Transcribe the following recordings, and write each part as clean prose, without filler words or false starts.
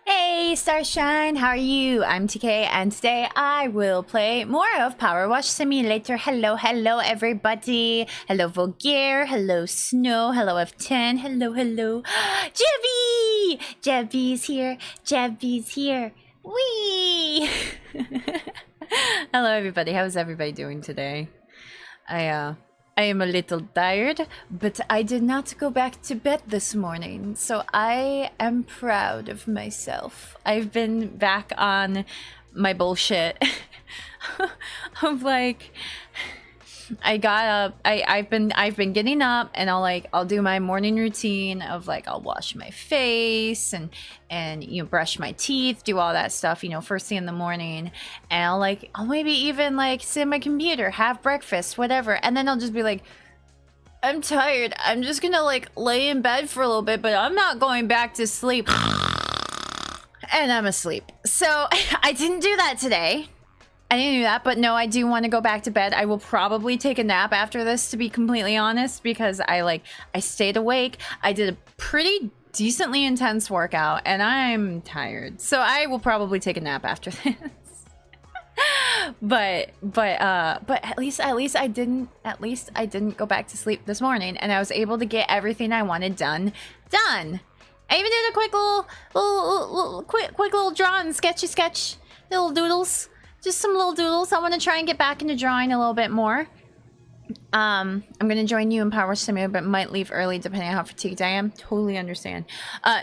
Hey Starshine, how are you? I'm TK and today I will play more of PowerWash Simulator. Hello everybody. Hello Vulgaire, hello Snow, hello F10, hello. Jebby! Jebby's here. Whee! Hello everybody, how's everybody doing today? I am a little tired, but I did not go back to bed this morning, so I am proud of myself. I've been back on my bullshit of like I got up. I've been getting up, and I'll do my morning routine of like I'll wash my face and brush my teeth, do all that stuff first thing in the morning, and I'll maybe even sit at my computer, have breakfast, whatever, and then I'll just be like, I'm tired. I'm just gonna lay in bed for a little bit, but I'm not going back to sleep. And I'm asleep. So I didn't do that today. I didn't do that, but no, I do want to go back to bed. I will probably take a nap after this, to be completely honest, because I stayed awake. I did a pretty decently intense workout, and I'm tired. So I will probably take a nap after this. but at least I didn't go back to sleep this morning, and I was able to get everything I wanted done. I even did a quick little drawing, sketch, little doodles. Just some little doodles. I want to try and get back into drawing a little bit more. I'm going to join you in Power Simulator, but might leave early depending on how fatigued I am. Totally understand.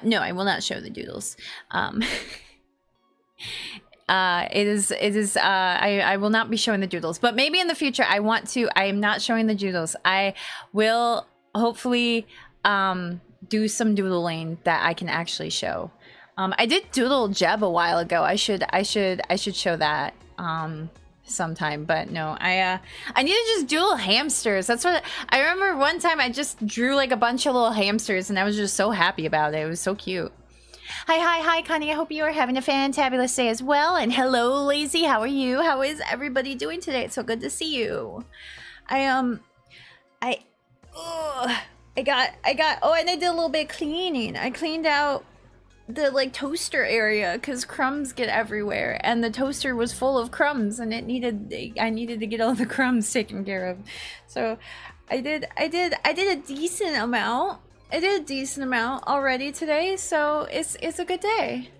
No, I will not show the doodles. I will not be showing the doodles, but maybe in the future I want to. I am not showing the doodles. I will hopefully do some doodling that I can actually show. I did doodle Jeb a while ago. I should show that sometime, but no, I need to just doodle hamsters. That's what I remember. One time I just drew a bunch of little hamsters, and I was just so happy about it. It was so cute. Hi, Connie. I hope you are having a fantabulous day as well. And hello, Lazy. How are you? How is everybody doing today? It's so good to see you. Oh, and I did a little bit of cleaning. I cleaned out the toaster area because crumbs get everywhere, and the toaster was full of crumbs, and I needed to get all the crumbs taken care of. So I did a decent amount. I did a decent amount already today, so it's a good day.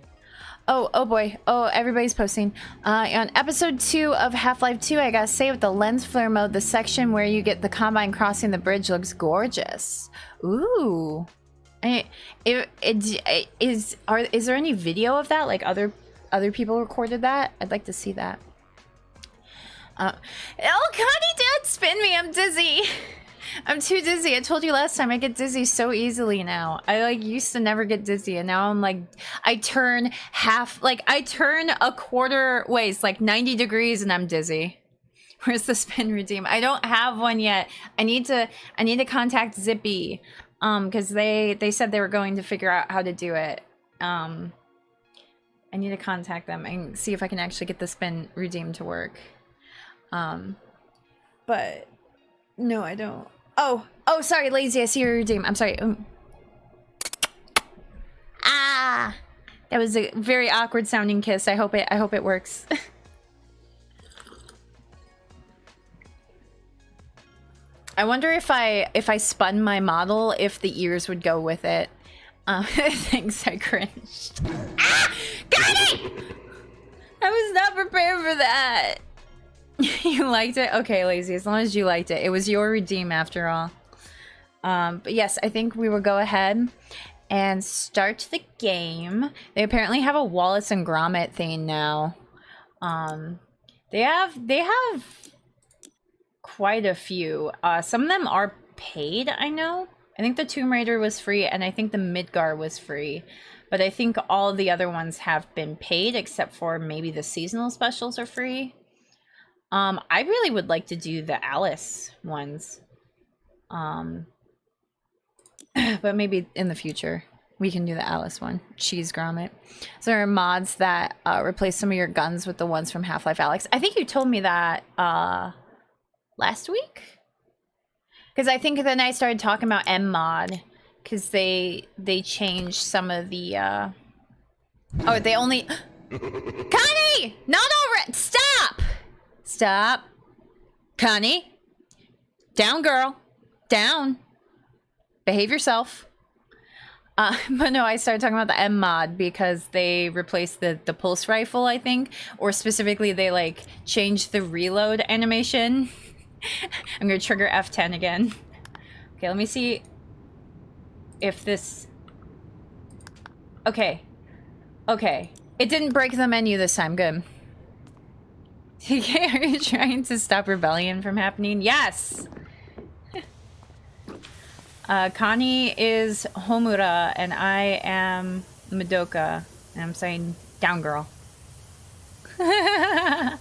Oh boy. Oh, everybody's posting. On episode 2 of Half-Life 2, I gotta say, with the lens flare mode, the section where you get the Combine crossing the bridge looks gorgeous. Ooh. Is there any video of that? Like other people recorded that? I'd like to see that. Oh, Connie, Dad, spin me. I'm dizzy. I'm too dizzy. I told you last time I get dizzy so easily now. I used to never get dizzy, and now I'm I turn a quarter waist, 90 degrees, and I'm dizzy. Where's the spin redeem? I don't have one yet. I need to contact Zippy. Because they said they were going to figure out how to do it. I need to contact them and see if I can actually get the spin redeem to work. But no, I don't. Oh, sorry, Lazy. I see your redeem. I'm sorry. Ah, that was a very awkward sounding kiss. I hope it works. I wonder if I spun my model, if the ears would go with it. Thanks, I cringed. Ah! Got it! I was not prepared for that. You liked it? Okay, Lazy, as long as you liked it. It was your redeem after all. But yes, I think we will go ahead and start the game. They apparently have a Wallace and Gromit thing now. They have quite a few. Some of them are paid, I know. I think the Tomb Raider was free, and I think the Midgar was free. But I think all the other ones have been paid, except for maybe the seasonal specials are free. I really would like to do the Alice ones. But maybe in the future we can do the Alice one. Cheese Gromit. So there are mods that replace some of your guns with the ones from Half-Life Alyx. I think you told me that last week, because I think then I started talking about M mod, because they changed some of the Oh, they only... Connie! Not already! Stop! Stop. Connie? Down, girl. Down. Behave yourself. But no, I started talking about the M mod because they replaced the pulse rifle, I think. Or specifically, they, like, changed the reload animation. I'm gonna trigger F10 again. Okay, let me see if this... Okay. Okay. It didn't break the menu this time. Good. TK, are you trying to stop rebellion from happening? Yes! Connie is Homura, and I am Madoka. And I'm saying, down, girl. I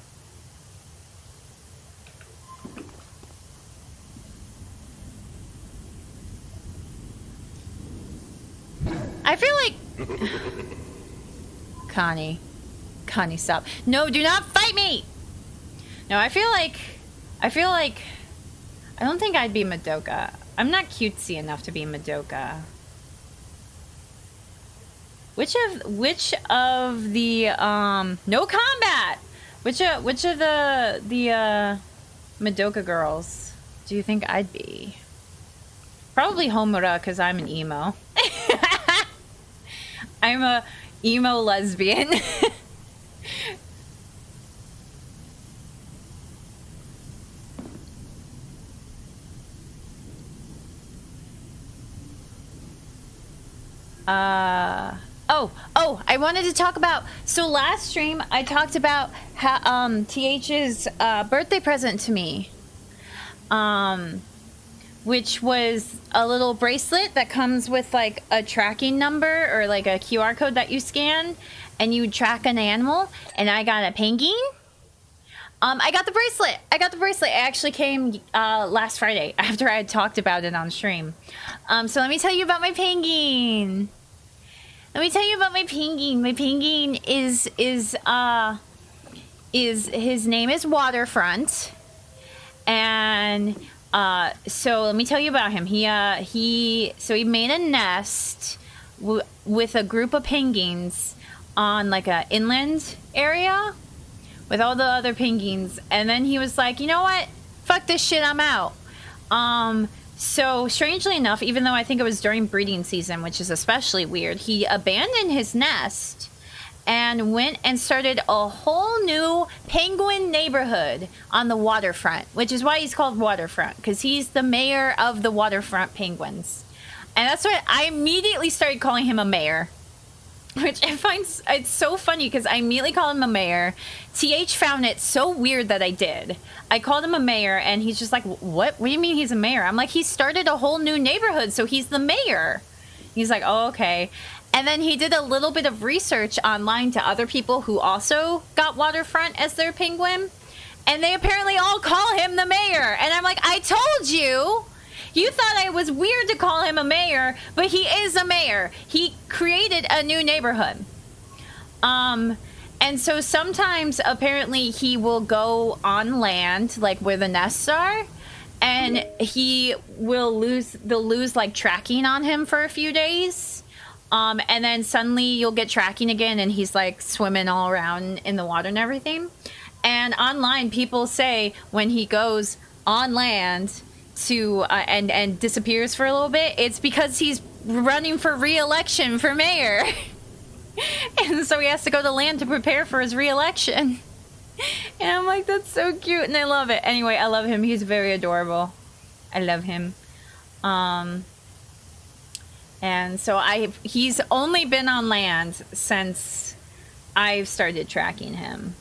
feel like... Connie. Connie, stop. No, do not fight me! No, I feel like... I don't think I'd be Madoka. I'm not cutesy enough to be Madoka. Which of the no combat? Which of the Madoka girls do you think I'd be? Probably Homura, because I'm an emo. I'm a emo lesbian. Oh, I wanted to talk about, so last stream I talked about how, TH's birthday present to me. Which was a little bracelet that comes with like a tracking number or like a QR code that you scan and you track an animal, and I got a penguin. I got the bracelet. It actually came last Friday after I had talked about it on stream. So let me tell you about my penguin. My penguin is his name is Waterfront, and so let me tell you about him. He made a nest with a group of penguins on like a inland area with all the other penguins, and then he was like, you know what? Fuck this shit, I'm out. So strangely enough, even though I think it was during breeding season, which is especially weird, he abandoned his nest and went and started a whole new penguin neighborhood on the waterfront, which is why he's called Waterfront, because he's the mayor of the waterfront penguins. And that's what I immediately started calling him, a mayor. Which I find, it's so funny because I immediately called him a mayor. TH found it so weird that I did. I called him a mayor, and he's just like, what? What do you mean he's a mayor? I'm like, he started a whole new neighborhood, so he's the mayor. He's like, oh, okay. And then he did a little bit of research online to other people who also got Waterfront as their penguin. And they apparently all call him the mayor. And I'm like, I told you! You thought it was weird to call him a mayor, but he is a mayor. He created a new neighborhood. And so sometimes, apparently, he will go on land, like where the nests are, and they'll lose, like, tracking on him for a few days. And then suddenly you'll get tracking again, and he's, like, swimming all around in the water and everything. And online, people say when he goes on land to and disappears for a little bit, it's because he's running for re-election for mayor. And so he has to go to land to prepare for his re-election. And I'm like, that's so cute, and I love it. Anyway, I love him. He's very adorable. I love him. And so he's only been on land since I've started tracking him.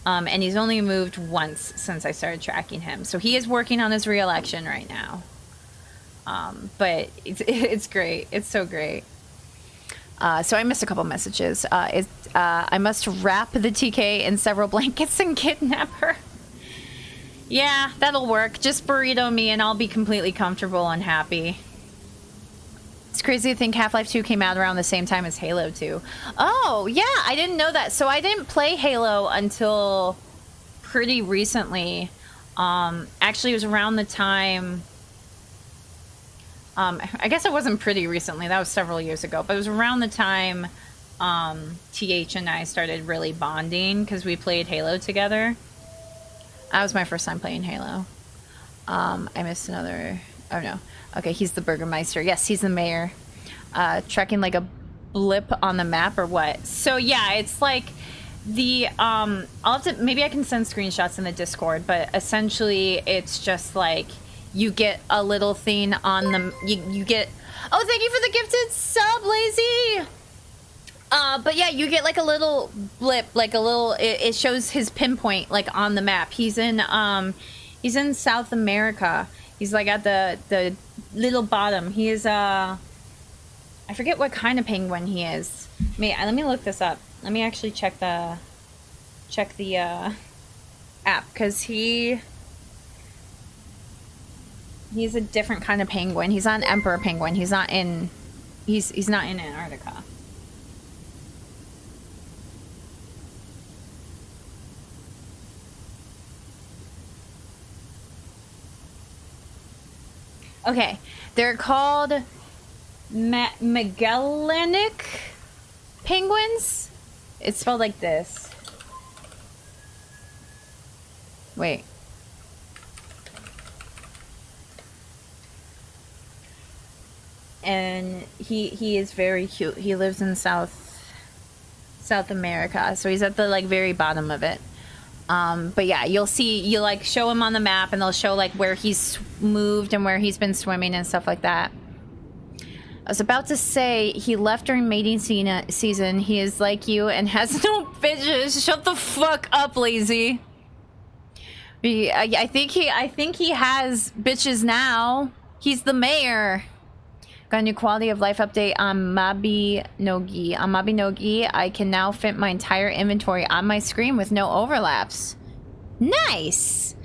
And he's only moved once since I started tracking him. So he is working on his re-election right now. But it's great. It's so great. So I missed a couple messages. I must wrap the TK in several blankets and kidnap her. Yeah, that'll work. Just burrito me and I'll be completely comfortable and happy. It's crazy to think Half-Life 2 came out around the same time as Halo 2. Oh, yeah, I didn't know that. So I didn't play Halo until pretty recently. Actually, it was around the time... I guess it wasn't pretty recently. That was several years ago. But it was around the time TH and I started really bonding because we played Halo together. That was my first time playing Halo. I missed another... Oh, no. Okay, he's the Burgermeister. Yes, he's the mayor. Trekking like a blip on the map or what? So, yeah, it's like the... I'll have to... Maybe I can send screenshots in the Discord, but essentially it's just like you get a little thing on the... You get... Oh, thank you for the gifted sub, Lazy! But yeah, you get like a little blip, like a little... It shows his pinpoint, like, on the map. He's in South America. He's like at the little bottom. He is I forget what kind of penguin he is. Let me look this up. Let me actually check the app, because he's a different kind of penguin. He's not an emperor penguin. He's not in Antarctica. Okay, they're called Magellanic penguins. It's spelled like this. Wait. And he is very cute. He lives in South America, so he's at the like very bottom of it. But yeah, you'll like show him on the map, and they'll show like where he's moved and where he's been swimming and stuff like that. I was about to say he left during mating season. He is like you and has no bitches. Shut the fuck up, Lazy. I think he has bitches now. He's the mayor. Got a new quality of life update on Mabinogi. On Mabinogi, I can now fit my entire inventory on my screen with no overlaps. Nice!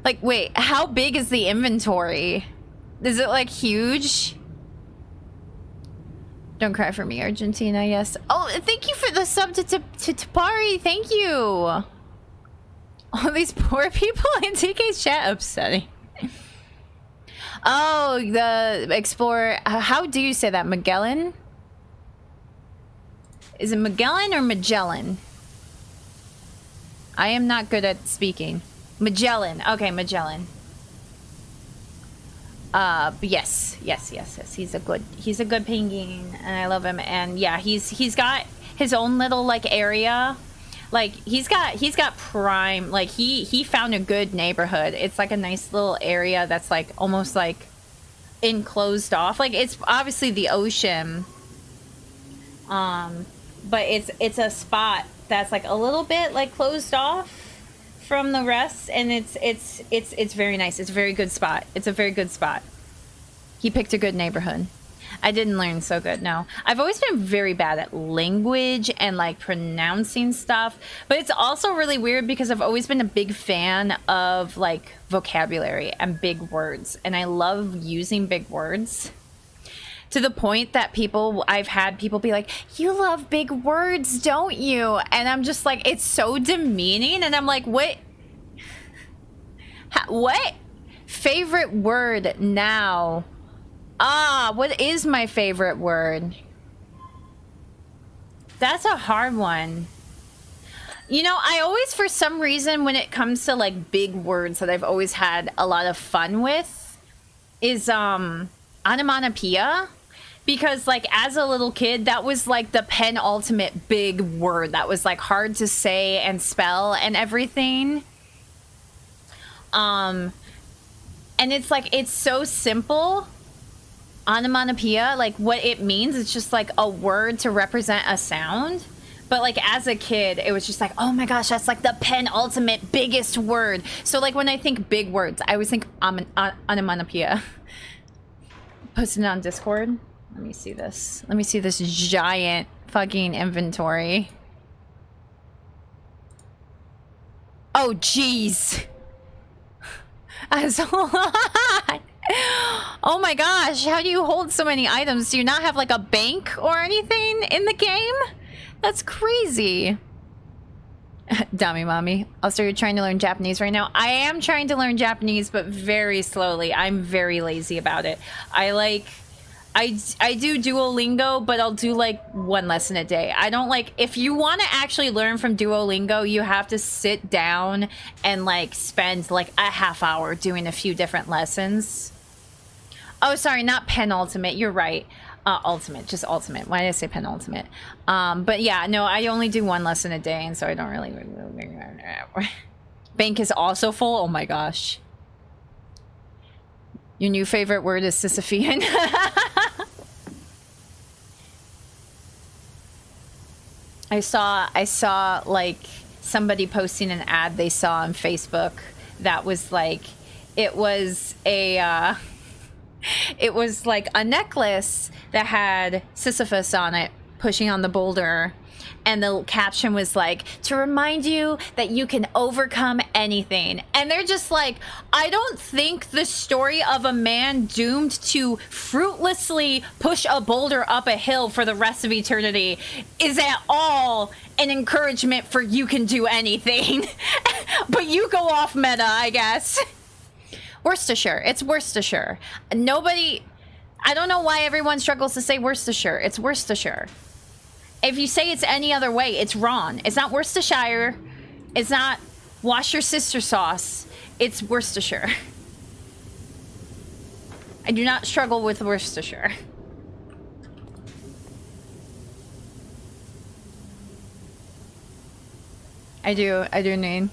Like, wait, how big is the inventory? Is it, like, huge? Don't cry for me, Argentina, yes. Oh, thank you for the sub to Tapari. Thank you. All these poor people in TK's chat, upsetting. Oh, the Explorer. How do you say that? Magellan? Is it Magellan or Magellan? I am not good at speaking. Magellan. Okay, Magellan. But yes. He's a good penguin, and I love him. And yeah, he's got his own little like area. Like he's got prime, like he found a good neighborhood. It's like a nice little area that's like almost like enclosed off. Like it's obviously the ocean. But it's a spot that's like a little bit like closed off from the rest, and it's very nice. It's a very good spot. It's a very good spot. He picked a good neighborhood. I didn't learn so good, no. I've always been very bad at language and like pronouncing stuff, but it's also really weird because I've always been a big fan of like vocabulary and big words, and I love using big words to the point that I've had people be like, you love big words, don't you? And I'm just like, it's so demeaning, and I'm like, what? What? Favorite word now? What is my favorite word? That's a hard one. You know, I always, for some reason, when it comes to like big words that I've always had a lot of fun with is onomatopoeia. Because like as a little kid, that was like the penultimate big word that was like hard to say and spell and everything. And it's like, it's so simple. Onomatopoeia, like what it means, it's just like a word to represent a sound. But like as a kid, it was just like, oh my gosh, that's like the penultimate biggest word. So like when I think big words, I always think onomatopoeia. Posting it on Discord. Let me see this. Let me see this giant fucking inventory. Oh jeez. That's a lot. Oh my gosh, how do you hold so many items? Do you not have like a bank or anything in the game? That's crazy. Dummy mommy. Also, you're trying to learn Japanese right now. I am trying to learn Japanese, but very slowly. I'm very lazy about it. I like I do Duolingo, but I'll do like 1 lesson a day. I don't like, if you want to actually learn from Duolingo, you have to sit down and like spend like a half hour doing a few different lessons. Oh, sorry, not penultimate. You're right. Ultimate, just ultimate. Why did I say penultimate? But yeah, no, I only do 1 lesson a day, and so I don't really. Bank is also full. Oh my gosh. Your new favorite word is Sisyphean. I saw like somebody posting an ad they saw on Facebook that was like, it was like a necklace that had Sisyphus on it pushing on the boulder, and the caption was like, to remind you that you can overcome anything. And they're just like, I don't think the story of a man doomed to fruitlessly push a boulder up a hill for the rest of eternity is at all an encouragement for you can do anything. But you go off meta, I guess. Worcestershire. It's Worcestershire. Nobody... I don't know why everyone struggles to say Worcestershire. It's Worcestershire. If you say it's any other way, it's wrong. It's not Worcestershire. It's not wash your sister sauce. It's Worcestershire. I do not struggle with Worcestershire. I do Neen.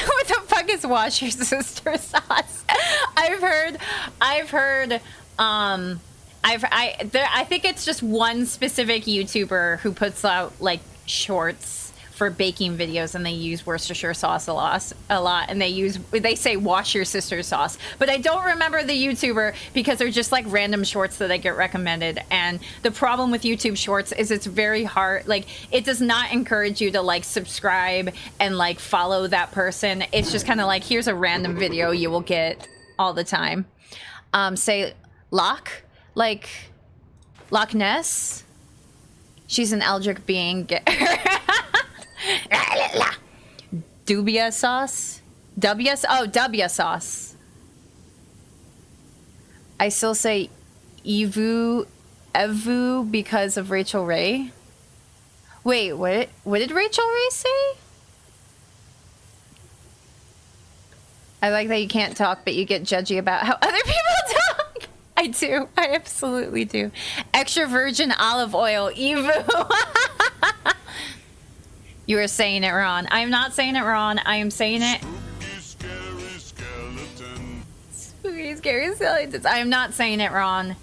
What the fuck is wash your sister sauce? I think it's just one specific YouTuber who puts out like shorts for baking videos, and they use Worcestershire sauce a lot, and they say wash your sister's sauce, but I don't remember the YouTuber because they're just like random shorts that I get recommended. And the problem with YouTube shorts is it's very hard, like it does not encourage you to like subscribe and like follow that person. It's just kind of like, here's a random video you will get all the time. Say like Loch Ness. She's an Eldritch being. Dubia sauce? W sauce. I still say Evu because of Rachel Ray. Wait, what did Rachel Ray say? I like that you can't talk, but you get judgy about how other people talk. I do. I absolutely do. Extra virgin olive oil, Evu. You are saying it wrong. I am not saying it wrong. I am saying it. Spooky, scary skeleton. Spooky, scary skeletons. I am not saying it wrong.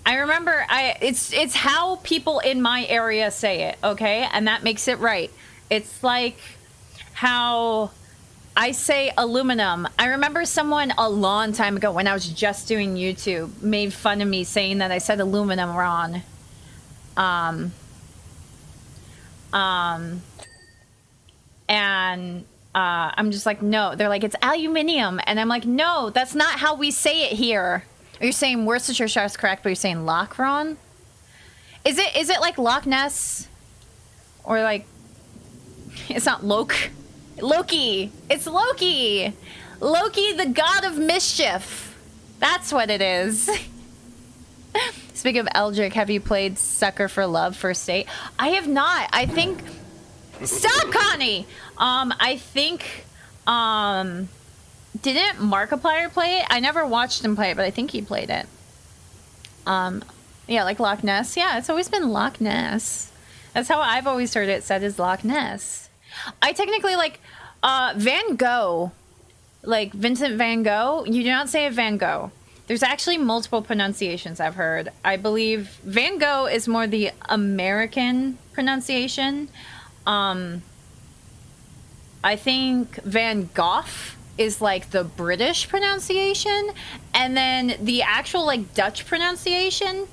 I remember. It's how people in my area say it. Okay, and that makes it right. It's like how I say aluminum. I remember someone a long time ago when I was just doing YouTube made fun of me saying that I said aluminum wrong. And I'm just like, no. They're like, it's aluminium, and I'm like, no, that's not how we say it here. Are you saying Worcestershire is correct, but you're saying Loch wrong? Is it like Loch Ness, or like it's not Loki? It's Loki. Loki, the god of mischief. That's what it is. Speaking of Eldritch, have you played Sucker for Love First Date? I have not. I think... Stop, Connie! I think... Didn't Markiplier play it? I never watched him play it, but I think he played it. Yeah, like Loch Ness. Yeah, it's always been Loch Ness. That's how I've always heard it said, is Loch Ness. I technically like... Van Gogh. Like Vincent Van Gogh. You do not say it Van Gogh. There's actually multiple pronunciations I've heard. I believe Van Gogh is more the American pronunciation. I think Van Gogh is like the British pronunciation. And then the actual like Dutch pronunciation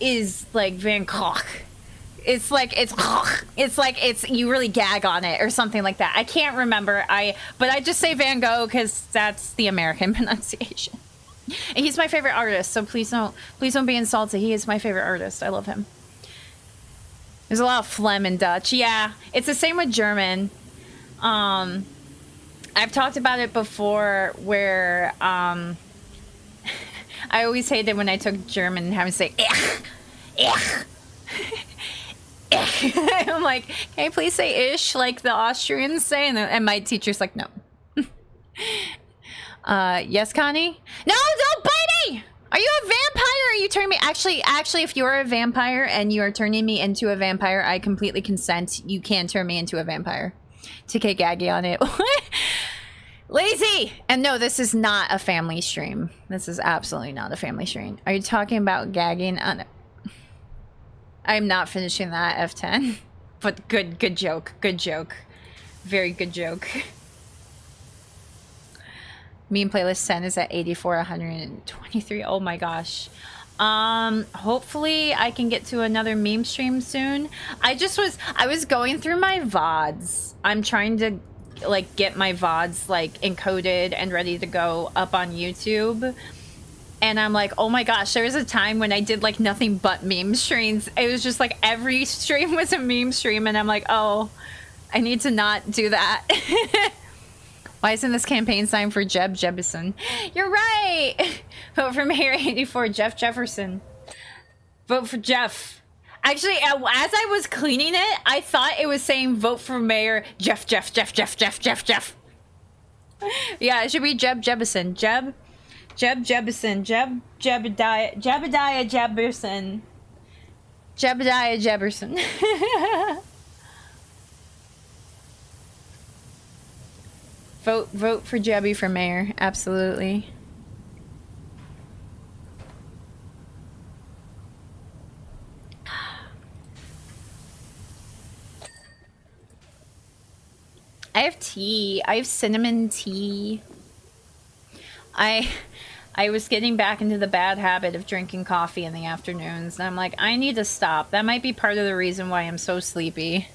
is like Van Gogh. It's like you really gag on it or something like that. I can't remember. But I just say Van Gogh because that's the American pronunciation. And he's my favorite artist, so please don't be insulted. He is my favorite artist. I love him. There's a lot of phlegm in Dutch. Yeah, it's the same with German. I've talked about it before where I I always hated when I took German and having to say ich. I'm like, can I please say ish like the Austrians say? And my teacher's like, no. Yes, Connie? No, don't bite me! Are you a vampire? Are you turning me? Actually, if you're a vampire and you are turning me into a vampire, I completely consent. You can turn me into a vampire. TK Gaggy on it. Lazy! And no, this is not a family stream. This is absolutely not a family stream. Are you talking about gagging on... I'm not finishing that F10. But good joke. Good joke. Very good joke. Meme playlist 10 is at 84, 123. Oh my gosh. Hopefully I can get to another meme stream soon. I was going through my VODs. I'm trying to like get my VODs like encoded and ready to go up on YouTube. And I'm like, oh my gosh, there was a time when I did like nothing but meme streams. It was just like every stream was a meme stream, and I'm like, oh, I need to not do that. Why isn't this campaign sign for Jeb Jefferson? You're right. Vote for Mayor 84, Jeff Jefferson. Vote for Jeff. Actually, as I was cleaning it, I thought it was saying vote for Mayor Jeff. Yeah, it should be Jeb Jefferson. Jeb Jefferson. Jebediah Jefferson. Jebediah Jefferson. Vote for Jebby for mayor. Absolutely. I have tea. I have cinnamon tea. I was getting back into the bad habit of drinking coffee in the afternoons, and I'm like, I need to stop. That might be part of the reason why I'm so sleepy,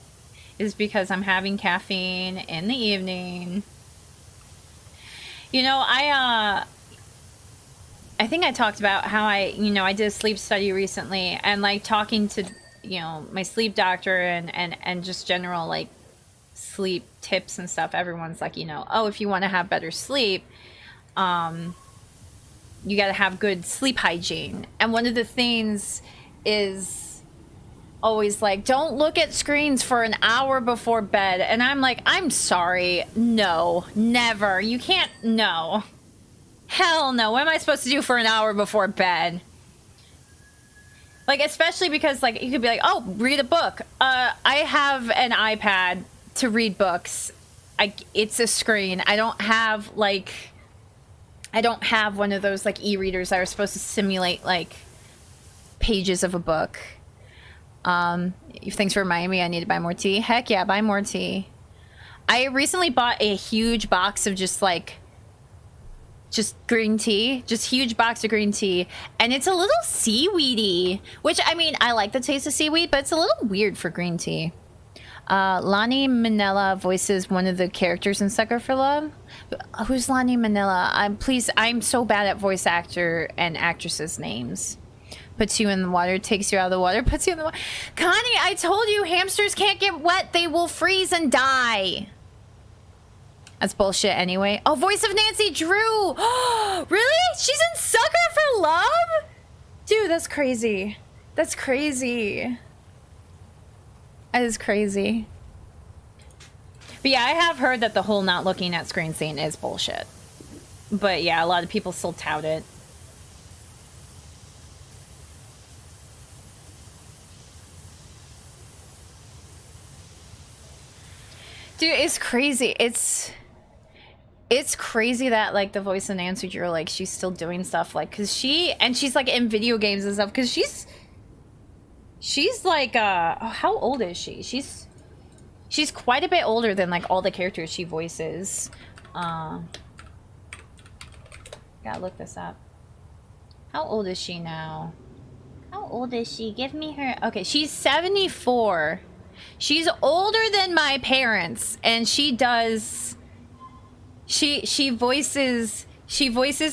is because I'm having caffeine in the evening. You know, I think I talked about how I did a sleep study recently, and like talking to, my sleep doctor and just general like sleep tips and stuff. Everyone's like, oh, if you want to have better sleep, you got to have good sleep hygiene. And one of the things is always like, don't look at screens for an hour before bed. And I'm like, I'm sorry. No, never. You can't. No. Hell no. What am I supposed to do for an hour before bed? Like, especially because like, you could be like, oh, read a book. I have an iPad to read books. It's a screen. I don't have one of those like e-readers that are supposed to simulate like pages of a book. Thanks for reminding me I need to buy more tea. Heck yeah, buy more tea. I recently bought a huge box of just green tea. Just huge box of green tea. And it's a little seaweedy. Which, I mean, I like the taste of seaweed, but it's a little weird for green tea. Lonnie Manella voices one of the characters in Sucker for Love. Who's Lonnie Manella? I'm so bad at voice actor and actresses' names. Puts you in the water, takes you out of the water, puts you in the water. Connie, I told you hamsters can't get wet. They will freeze and die. That's bullshit anyway. Oh, voice of Nancy Drew. Really? She's in Sucker for Love? Dude, that's crazy. That's crazy. That is crazy. But yeah, I have heard that the whole not looking at screen thing is bullshit. But yeah, a lot of people still tout it. Dude, it's crazy. It's crazy that like the voice of Nancy Drew, like she's still doing stuff like, cause she's like in video games and stuff, cause she's like how old is she? She's quite a bit older than like all the characters she voices. Gotta look this up. How old is she now? How old is she? Give me her. Okay, she's 74. She's older than my parents, and she voices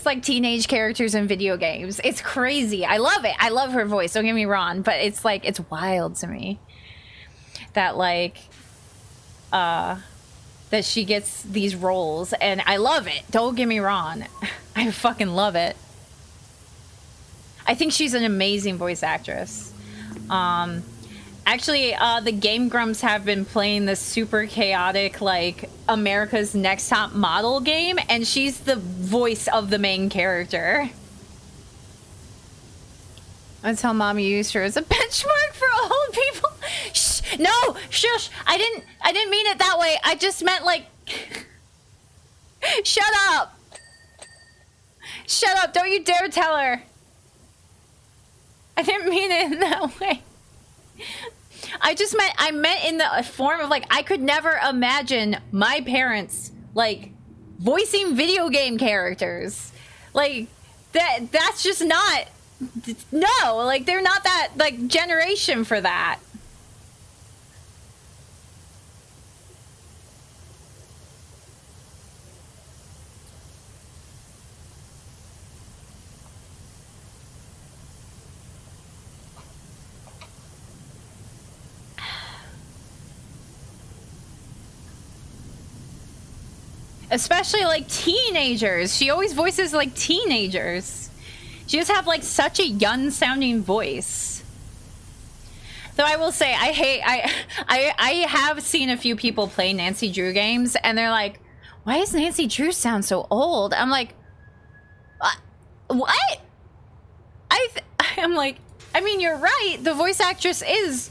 like teenage characters in video games. It's crazy. I love it. I love her voice. Don't get me wrong, but it's like, it's wild to me that like that she gets these roles, and I love it. Don't get me wrong. I fucking love it. I think she's an amazing voice actress. Actually, the Game Grumps have been playing this super chaotic, like, America's Next Top Model game, and she's the voice of the main character. That's how Mommy used her as a benchmark for old people. Shh, no, shush. I didn't mean it that way. I just meant, like, shut up. Shut up. Don't you dare tell her. I didn't mean it in that way. I meant in the form of, like, I could never imagine my parents, like, voicing video game characters. Like, that's just not, no, like, they're not that, like, generation for that. Especially, like, teenagers. She always voices, like, teenagers. She just have, like, such a young-sounding voice. Though I will say, I have seen a few people play Nancy Drew games, and they're like, why does Nancy Drew sound so old? I'm like, what? I'm like, I mean, you're right. The voice actress is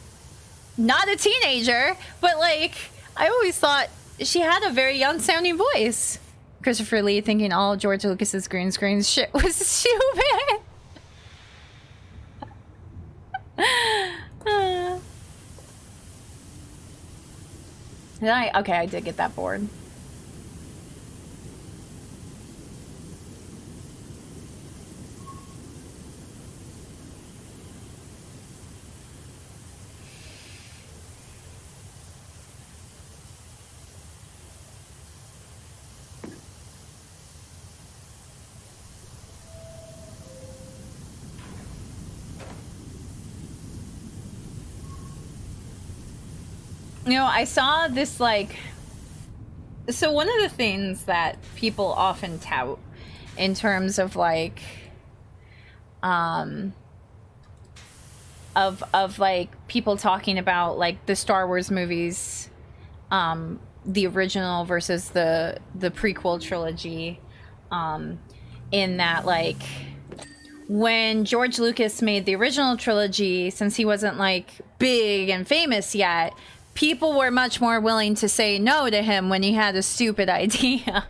not a teenager, but, like, I always thought she had a very young-sounding voice. Christopher Lee thinking all George Lucas's green screen shit was stupid. Okay, I did get that board. You know, I saw this, like, so one of the things that people often tout in terms of, like, of like people talking about, like, the Star Wars movies, the original versus the prequel trilogy, in that, like, when George Lucas made the original trilogy, since he wasn't, like, big and famous yet, people were much more willing to say no to him when he had a stupid idea,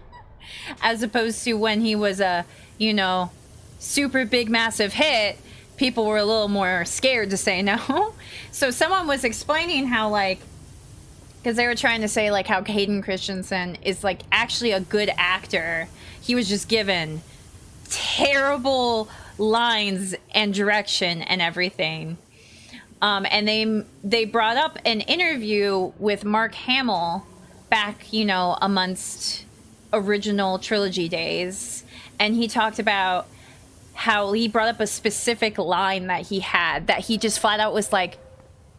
as opposed to when he was a, you know, super big, massive hit, people were a little more scared to say no. So someone was explaining how, like, because they were trying to say, like, how Hayden Christensen is, like, actually a good actor. He was just given terrible lines and direction and everything. And they brought up an interview with Mark Hamill back, you know, amongst original trilogy days. And he talked about how he brought up a specific line that he had, that he just flat out was like,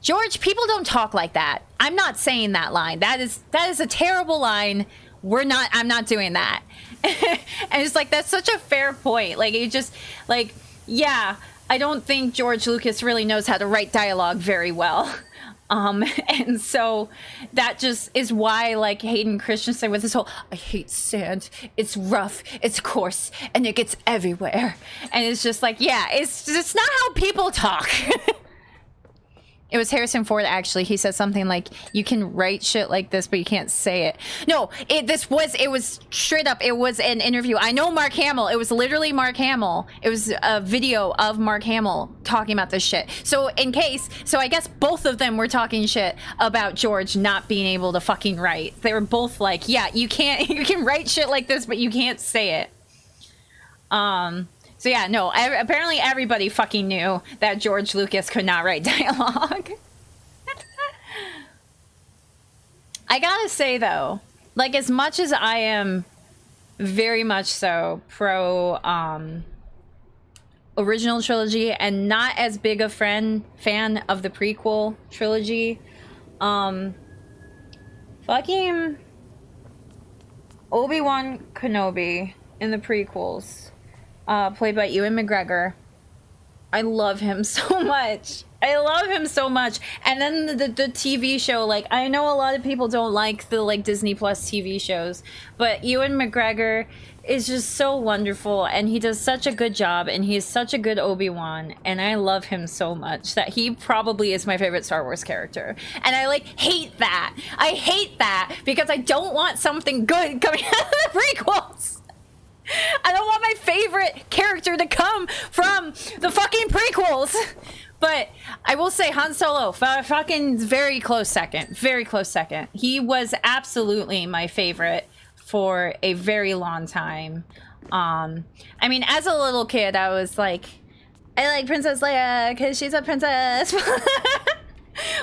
George, people don't talk like that. I'm not saying that line. That is a terrible line. I'm not doing that. And it's like, that's such a fair point. Like, it just, like, yeah, I don't think George Lucas really knows how to write dialogue very well. And so that just is why, like, Hayden Christensen with this whole, I hate sand, it's rough, it's coarse, and it gets everywhere. And it's just like, yeah, it's not how people talk. It was Harrison Ford, actually. He said something like, you can write shit like this, but you can't say it. No, it was straight up, it was an interview. I know Mark Hamill. It was literally Mark Hamill. It was a video of Mark Hamill talking about this shit. So I guess both of them were talking shit about George not being able to fucking write. They were both like, yeah, you can write shit like this, but you can't say it. So yeah, no, apparently everybody fucking knew that George Lucas could not write dialogue. I gotta say, though, like, as much as I am very much so pro original trilogy and not as big a fan of the prequel trilogy, fucking Obi-Wan Kenobi in the prequels, played by Ewan McGregor, I love him so much. I love him so much. And then the TV show, like, I know a lot of people don't like the, like, Disney Plus TV shows, but Ewan McGregor is just so wonderful, and he does such a good job, and he's such a good Obi-Wan, and I love him so much that he probably is my favorite Star Wars character. And I, like, hate that. I hate that because I don't want something good coming out of the prequels. I don't want my favorite character to come from the fucking prequels. But I will say Han Solo, fucking very close second. Very close second. He was absolutely my favorite for a very long time. I mean, as a little kid, I was like, I like Princess Leia because she's a princess.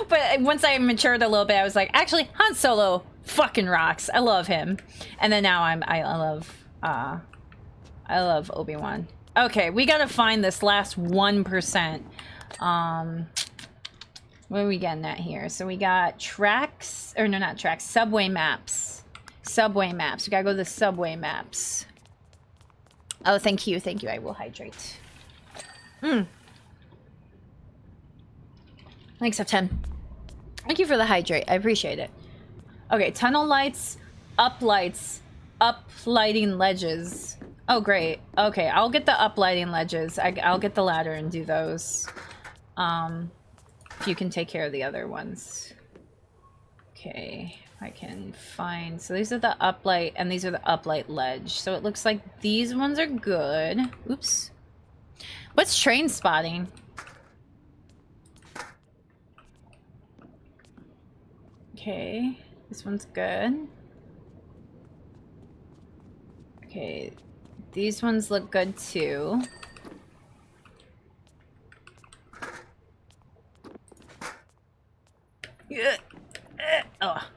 But once I matured a little bit, I was like, actually, Han Solo fucking rocks. I love him. And then now I love Obi-Wan. Okay, we gotta find this last 1%. What are we getting at here? So we got tracks, or no, not tracks, subway maps. Subway maps. We gotta go to the subway maps. Oh, thank you, thank you. I will hydrate. Thanks, F10. Thank you for the hydrate. I appreciate it. Okay, tunnel lights, up lighting ledges. Oh, great. Okay, I'll get the up lighting ledges. I'll get the ladder and do those. If you can take care of the other ones. Okay, I can find... So these are the uplight, and these are the uplight ledge. So it looks like these ones are good. Oops. What's train spotting? Okay, this one's good. Okay, these ones look good too. Oh.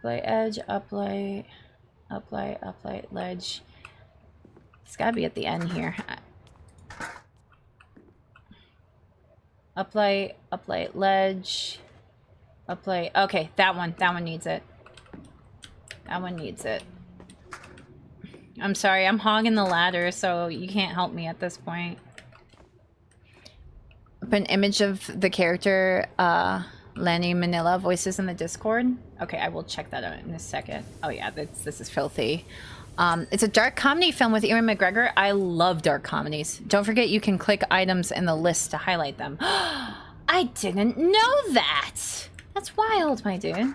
Uplight edge, uplight, ledge. It's gotta be at the end here. Uplight, ledge, uplight. Okay, that one needs it. That one needs it. I'm sorry, I'm hogging the ladder, so you can't help me at this point. Put an image of the character, Lanny Manila voices in the Discord. Okay, I will check that out in a second. Oh yeah, this is filthy. It's a dark comedy film with Ewan McGregor. I love dark comedies. Don't forget you can click items in the list to highlight them. I didn't know that! That's wild, my dude.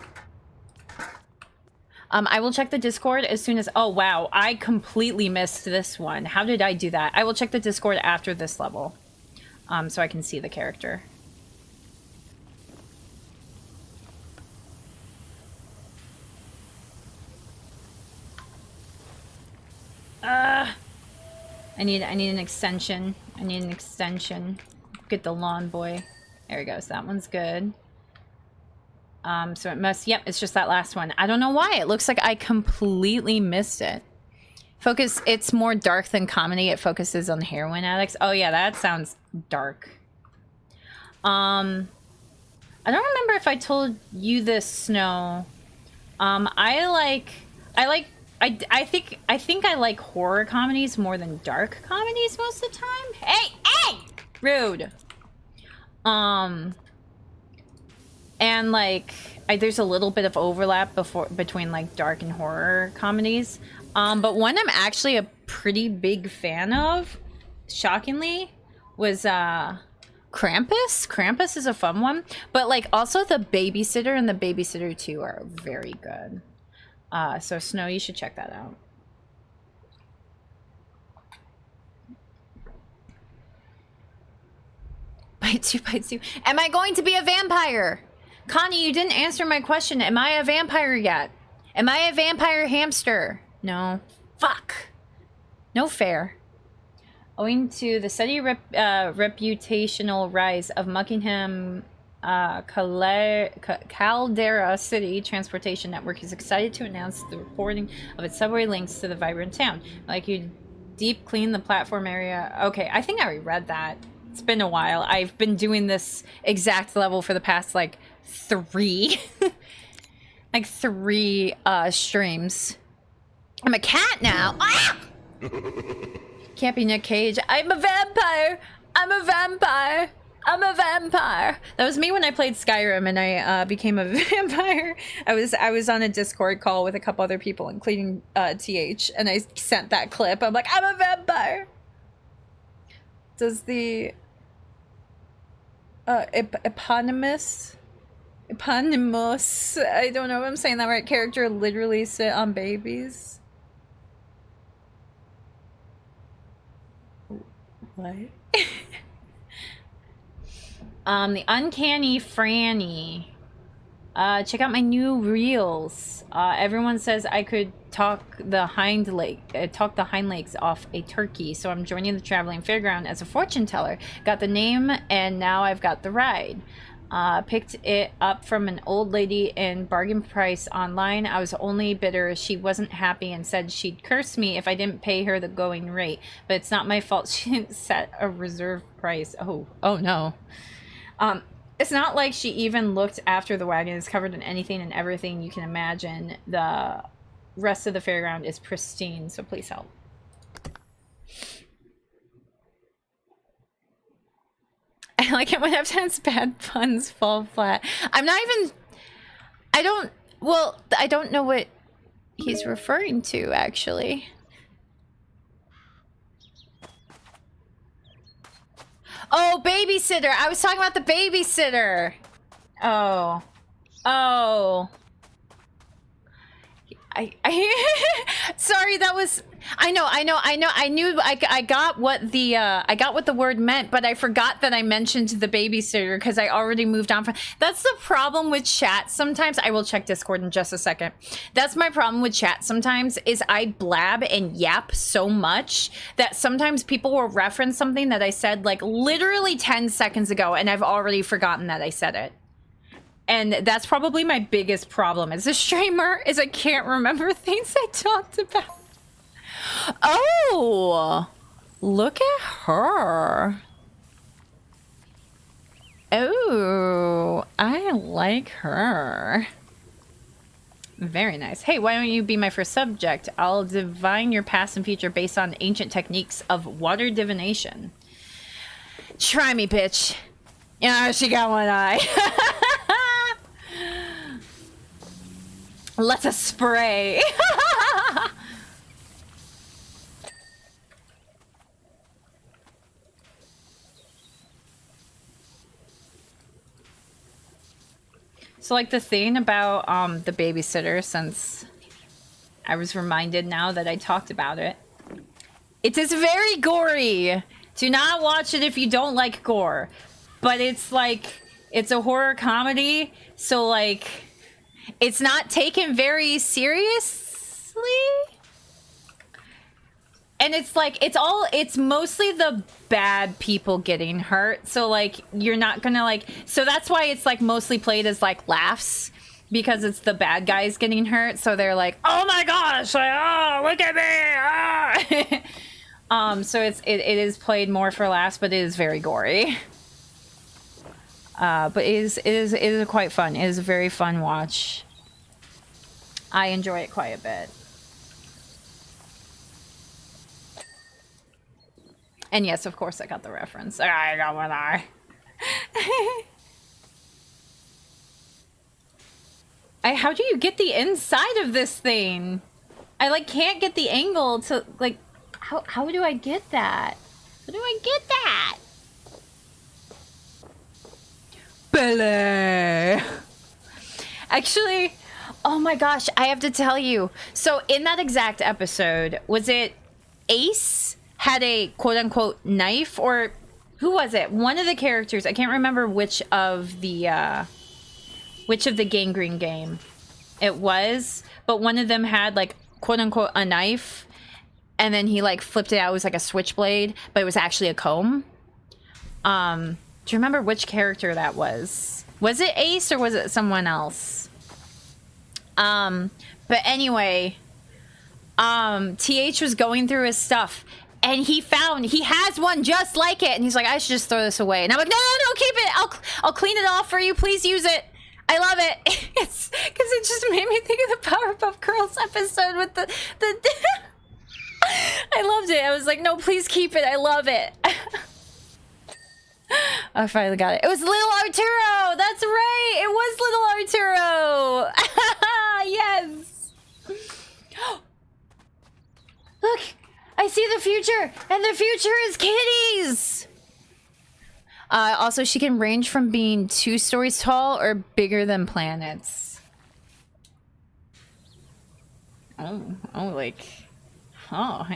I will check the Discord as soon as... Oh, wow. I completely missed this one. How did I do that? I will check the Discord after this level. So I can see the character. I need an extension. I need an extension. Get the lawn boy. There he goes. That one's good. So it must... Yep, it's just that last one. I don't know why. It looks like I completely missed it. Focus... It's more dark than comedy. It focuses on heroin addicts. Oh, yeah, that sounds dark. I don't remember if I told you this, Snow. I think I like horror comedies more than dark comedies most of the time. Hey! Rude. And like, there's a little bit of overlap between like dark and horror comedies. But one I'm actually a pretty big fan of, shockingly, was Krampus. Krampus is a fun one. But like also The Babysitter and The Babysitter 2 are very good. So Snow, you should check that out. Bite two. Am I going to be a vampire? Connie, you didn't answer my question. Am I a vampire yet? Am I a vampire hamster? No. Fuck. No fair. Owing to the steady reputational rise of Muckingham, Caldera City Transportation Network is excited to announce the reporting of its subway links to the vibrant town. Like you deep clean the platform area. Okay, I think I already read that. It's been a while. I've been doing this exact level for the past like 3 like 3 streams. I'm a cat now. Ah! Can't be Nick Cage. I'm a vampire. I'm a vampire. I'm a vampire. That was me when I played Skyrim and I became a vampire. I was on a Discord call with a couple other people, including TH, and I sent that clip. I'm like, I'm a vampire. Does the eponymous, I don't know if I'm saying that right, character literally sit on babies? What? The Uncanny Franny. Check out my new reels. Everyone says I could talk the hind legs off a turkey, so I'm joining the traveling fairground as a fortune teller. Got the name, and now I've got the ride. Picked it up from an old lady in bargain price online. I was only bitter she wasn't happy and said she'd curse me if I didn't pay her the going rate. But it's not my fault she didn't set a reserve price. Oh no. It's not like she even looked after the wagon. It's covered in anything and everything you can imagine. The rest of the fairground is pristine, so please help. I like it when sometimes bad puns fall flat. I don't know what he's referring to, actually. Oh, babysitter! I was talking about the babysitter! Oh. Sorry, that was... I know. I got what the word meant, but I forgot that I mentioned the babysitter because I already moved on from... That's the problem with chat sometimes. I will check Discord in just a second. That's my problem with chat sometimes, is I blab and yap so much that sometimes people will reference something that I said like literally 10 seconds ago, and I've already forgotten that I said it. And that's probably my biggest problem as a streamer, is I can't remember things I talked about. Oh, look at her. Oh, I like her. Very nice. Hey, why don't you be my first subject? I'll divine your past and future based on ancient techniques of water divination. Try me, bitch. Yeah, she got one eye. Let's a spray. So like the thing about the babysitter, since I was reminded now that I talked about it, it is very gory. Do not watch it if you don't like gore. But it's like, it's a horror comedy, so like it's not taken very seriously. And it's like, it's mostly the bad people getting hurt. So like, you're not gonna like, so that's why it's like mostly played as like laughs, because it's the bad guys getting hurt. So they're like, oh my gosh, like, oh, look at me. Ah. So it is played more for laughs, but it is very gory. But it is quite fun. It is a very fun watch. I enjoy it quite a bit. And yes, of course, I got the reference. I got one eye. How do you get the inside of this thing? I like can't get the angle to like. How do I get that? How do I get that? Belly. Actually, oh my gosh, I have to tell you. So in that exact episode, was it Ace had a quote-unquote knife, or who was it? One of the characters, I can't remember which of the gangrene game it was, but one of them had like quote-unquote a knife, and then he like flipped it out. It was like a switchblade, but it was actually a comb. Do you remember which character that was? Was it Ace or was it someone else? But anyway, TH was going through his stuff, and he has one just like it, and he's like, I should just throw this away. And I'm like, no, keep it. I'll clean it off for you. Please use it. I love it. It's because it just made me think of the Powerpuff Girls episode with the I loved it. I was like, no, please keep it. I love it. I finally got it. It was little Arturo! That's right! It was little Arturo! Yes! Look! I see the future! And the future is kitties! Also, she can range from being 2 stories tall or bigger than planets. Oh, like... Oh,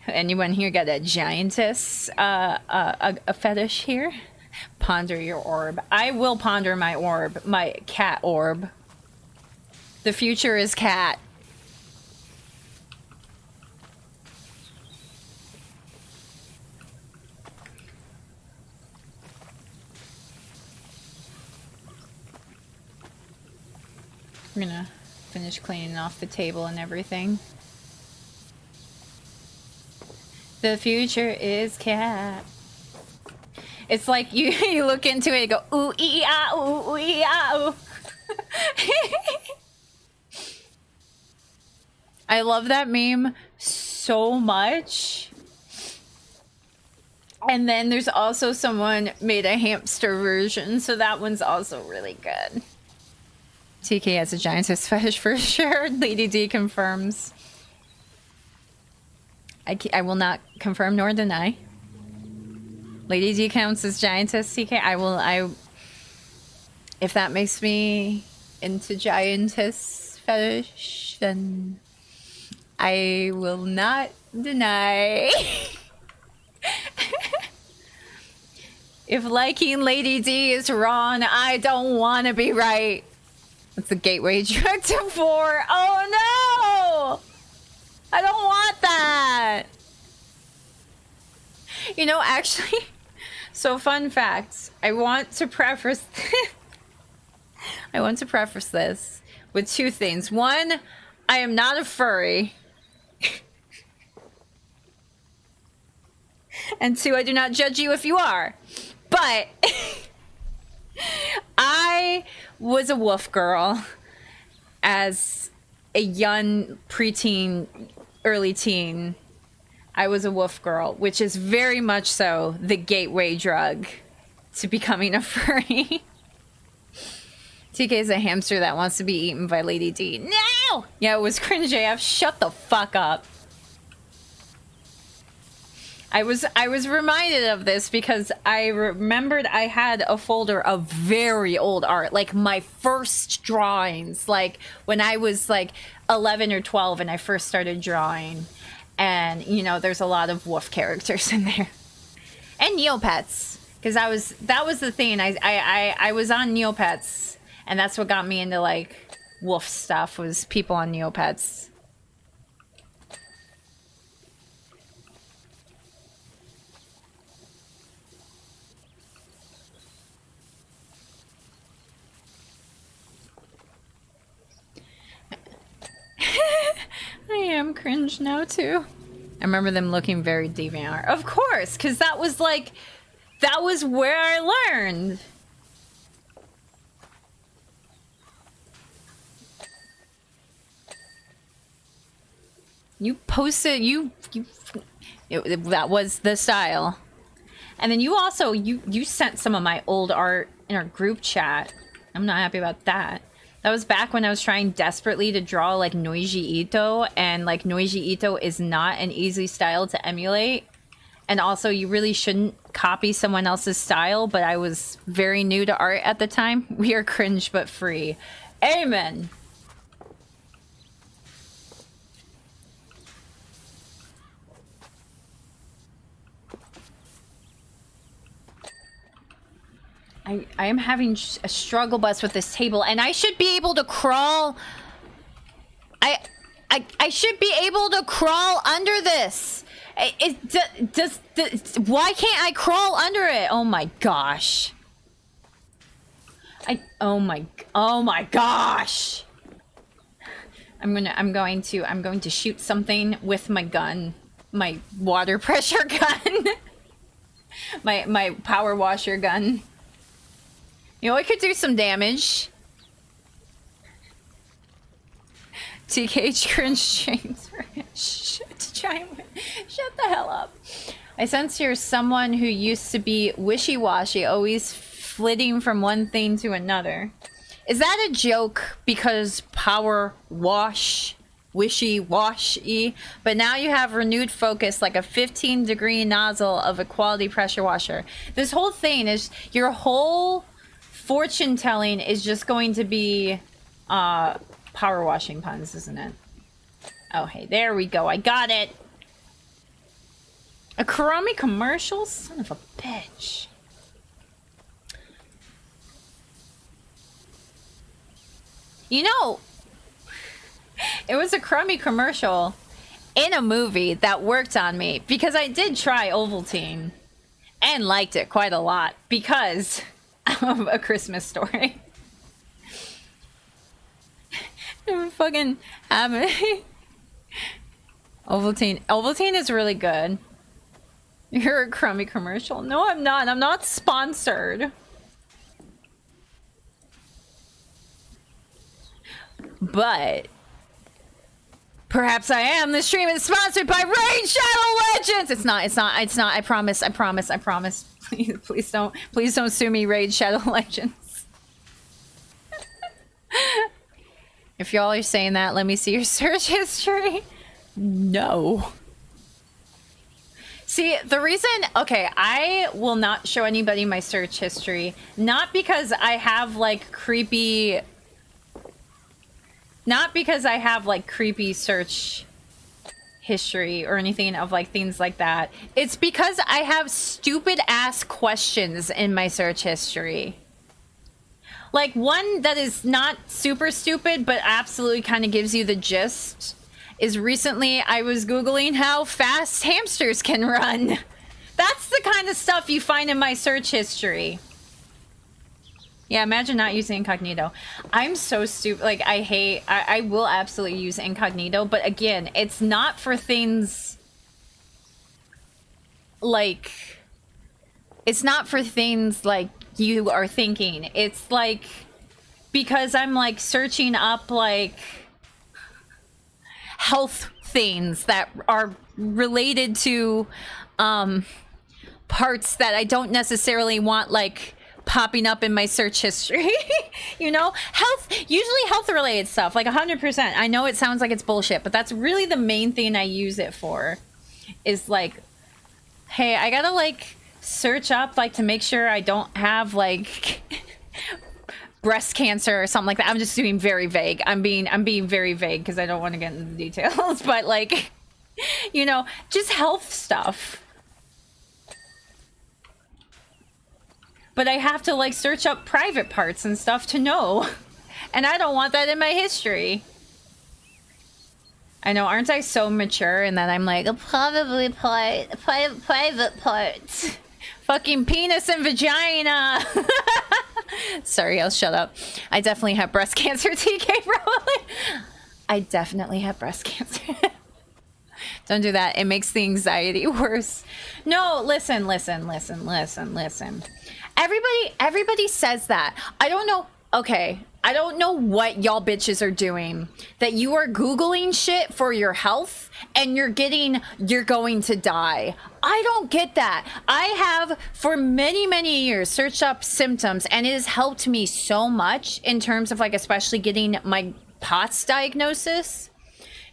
anyone here got a giantess, a fetish here? Ponder your orb. I will ponder my orb, my cat orb. The future is cat. I'm gonna finish cleaning off the table and everything. The future is cat. It's like you look into it and go ooh ee ah ooh ee ah ooh. I love that meme so much. And then there's also someone made a hamster version, so that one's also really good. TK has a giantess fetish for sure. Lady D confirms. I will not confirm nor deny. Lady D counts as giantess, TK. If that makes me into giantess fetish, then I will not deny. If liking Lady D is wrong, I don't want to be right. That's the gateway drug to 4. Oh no! I don't want that! You know, actually, so fun fact. I want to preface this with 2 things. 1, I am not a furry. And 2, I do not judge you if you are. But I was a wolf girl as a young preteen, early teen. I was a wolf girl, which is very much so the gateway drug to becoming a furry. TK is a hamster that wants to be eaten by Lady D. No! Yeah, it was cringe AF. Shut the fuck up. I was reminded of this because I remembered I had a folder of very old art, like my first drawings, like when I was like 11 or 12 and I first started drawing. And, you know, there's a lot of wolf characters in there. And Neopets, because that was the thing. I was on Neopets, and that's what got me into like wolf stuff, was people on Neopets. I am cringe now too. I remember them looking very deviant. Of course, because that was like, that was where I learned. You posted, that was the style. And then you also, you sent some of my old art in our group chat. I'm not happy about that. That was back when I was trying desperately to draw like Noiji Ito, and like Noiji Ito is not an easy style to emulate. And also you really shouldn't copy someone else's style, but I was very new to art at the time. We are cringe but free. Amen. I am having a struggle bus with this table, and I should be able to crawl. I should be able to crawl under this. Why can't I crawl under it? Oh my gosh. Oh my gosh. I'm going to shoot something with my gun. My water pressure gun. my power washer gun. You know, I could do some damage. TK cringe James. Shut the hell up. I sense you're someone who used to be wishy-washy, always flitting from one thing to another. Is that a joke because power wash, wishy-washy? But now you have renewed focus like a 15-degree nozzle of a quality pressure washer. This whole thing is, your whole fortune telling is just going to be power washing puns, isn't it? Oh, hey, there we go. I got it. A Kurami commercial? Son of a bitch. You know, it was a crummy commercial in a movie that worked on me because I did try Ovaltine and liked it quite a lot because of A Christmas Story. Fucking Ovaltine. Ovaltine is really good. You're a crummy commercial. No, I'm not. I'm not sponsored. But perhaps I am. The stream is sponsored by Raid Shadow Legends. It's not. I promise. Please don't sue me, Raid Shadow Legends. If y'all are saying that, let me see your search history. No. See, the reason, okay, I will not show anybody my search history, not because I have like creepy search history or anything of like things like that. It's because I have stupid ass questions in my search history. Like one that is not super stupid, but absolutely kind of gives you the gist is recently I was Googling how fast hamsters can run. That's the kind of stuff you find in my search history. Yeah, imagine not using incognito. I'm so stupid. Like, I will absolutely use incognito, but again, it's not for things like, it's not for things like you are thinking. It's like, because I'm like searching up like health things that are related to parts that I don't necessarily want like popping up in my search history. You know, usually health related stuff, like 100%. I know it sounds like it's bullshit, but that's really the main thing I use it for, is like, hey, I gotta like search up like to make sure I don't have like breast cancer or something like that. I'm just doing very vague. I'm being very vague because I don't want to get into the details, but like, you know, just health stuff. But I have to like search up private parts and stuff to know. And I don't want that in my history. I know, aren't I so mature in that I'm like, probably private parts. Fucking penis and vagina. Sorry, I'll shut up. I definitely have breast cancer, TK, probably. I definitely have breast cancer. Don't do that. It makes the anxiety worse. No, listen. Everybody says that. I don't know. Okay, I don't know what y'all bitches are doing, that you are Googling shit for your health and you're going to die. I don't get that. I have for many years searched up symptoms and it has helped me so much in terms of like especially getting my POTS diagnosis.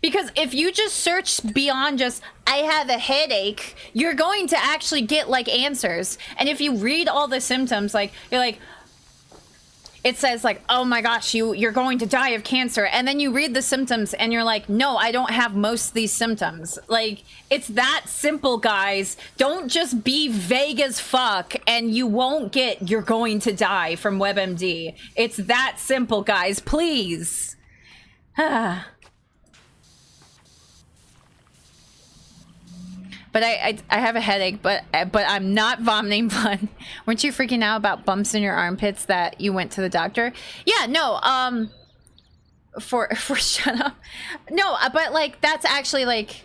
Because if you just search beyond just, I have a headache, you're going to actually get like answers. And if you read all the symptoms, like you're like, it says like, oh my gosh, you're going to die of cancer. And then you read the symptoms and you're like, no, I don't have most of these symptoms. Like, it's that simple, guys. Don't just be vague as fuck and you won't get, you're going to die from WebMD. It's that simple, guys, please. But I have a headache, but I'm not vomiting blood. Weren't you freaking out about bumps in your armpits that you went to the doctor? Yeah, no, for shut up. No, but like that's actually like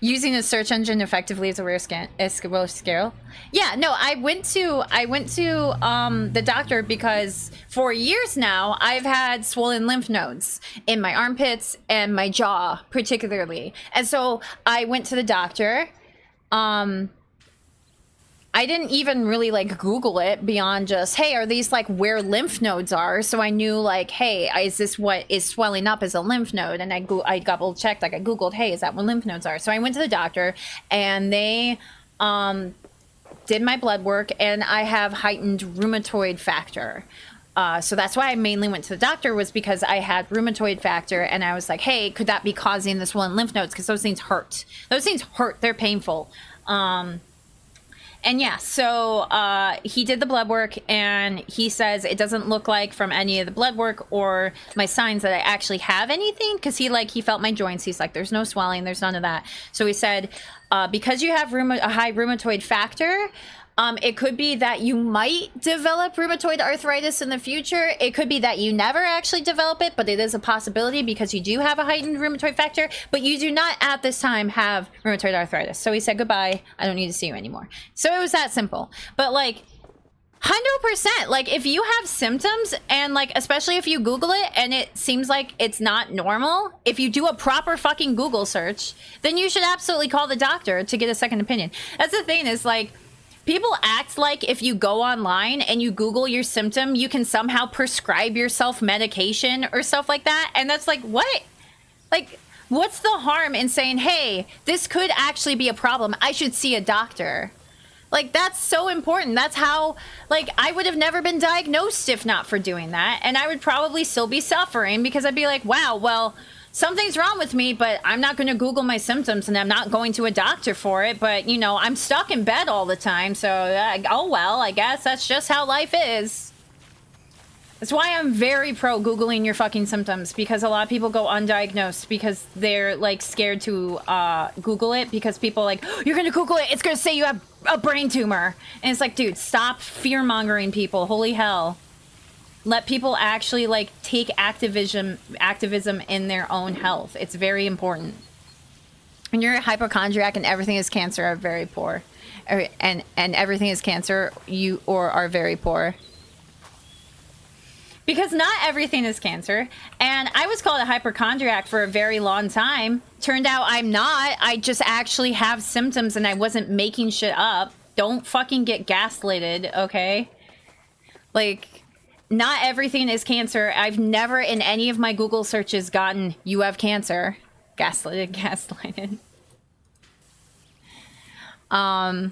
using a search engine effectively is a rare skill. Yeah, no, I went to the doctor because for years now I've had swollen lymph nodes in my armpits and my jaw particularly. And so I went to the doctor I didn't even really like Google it beyond just, hey, are these like where lymph nodes are? So I knew like, hey, is this what is swelling up as a lymph node? And I double checked, like I Googled, hey, is that what lymph nodes are? So I went to the doctor and they did my blood work, and I have heightened rheumatoid factor. So that's why I mainly went to the doctor, was because I had rheumatoid factor, and I was like, hey, could that be causing this one lymph nodes? Because those things hurt. Those things hurt. They're painful. And yeah, so he did the blood work, and he says it doesn't look like from any of the blood work or my signs that I actually have anything, because he felt my joints. He's like, there's no swelling, there's none of that. So he said, because you have a high rheumatoid factor, it could be that you might develop rheumatoid arthritis in the future. It could be that you never actually develop it, but it is a possibility because you do have a heightened rheumatoid factor, but you do not at this time have rheumatoid arthritis. So he said, goodbye, I don't need to see you anymore. So it was that simple. But like, 100%, like if you have symptoms, and like especially if you Google it and it seems like it's not normal, if you do a proper fucking Google search, then you should absolutely call the doctor to get a second opinion. That's the thing, is like, people act like if you go online and you Google your symptom, you can somehow prescribe yourself medication or stuff like that. And that's like, what? Like, what's the harm in saying, hey, this could actually be a problem, I should see a doctor? Like, that's so important. That's how, like, I would have never been diagnosed if not for doing that. And I would probably still be suffering, because I'd be like, wow, well, something's wrong with me, but I'm not going to Google my symptoms, and I'm not going to a doctor for it. But, you know, I'm stuck in bed all the time. So, oh, well, I guess that's just how life is. That's why I'm very pro Googling your fucking symptoms, because a lot of people go undiagnosed because they're, like, scared to Google it, because people are like, oh, you're going to Google it, it's going to say you have a brain tumor. And it's like, dude, stop fear-mongering people. Holy hell. Let people actually, like, take activism in their own health. It's very important. When you're a hypochondriac and everything is cancer, are very poor. And everything is cancer, you or are very poor. Because not everything is cancer. And I was called a hypochondriac for a very long time. Turned out I'm not. I just actually have symptoms, and I wasn't making shit up. Don't fucking get gaslighted, okay? Like, not everything is cancer. I've never in any of my Google searches gotten, you have cancer. Gaslighted. And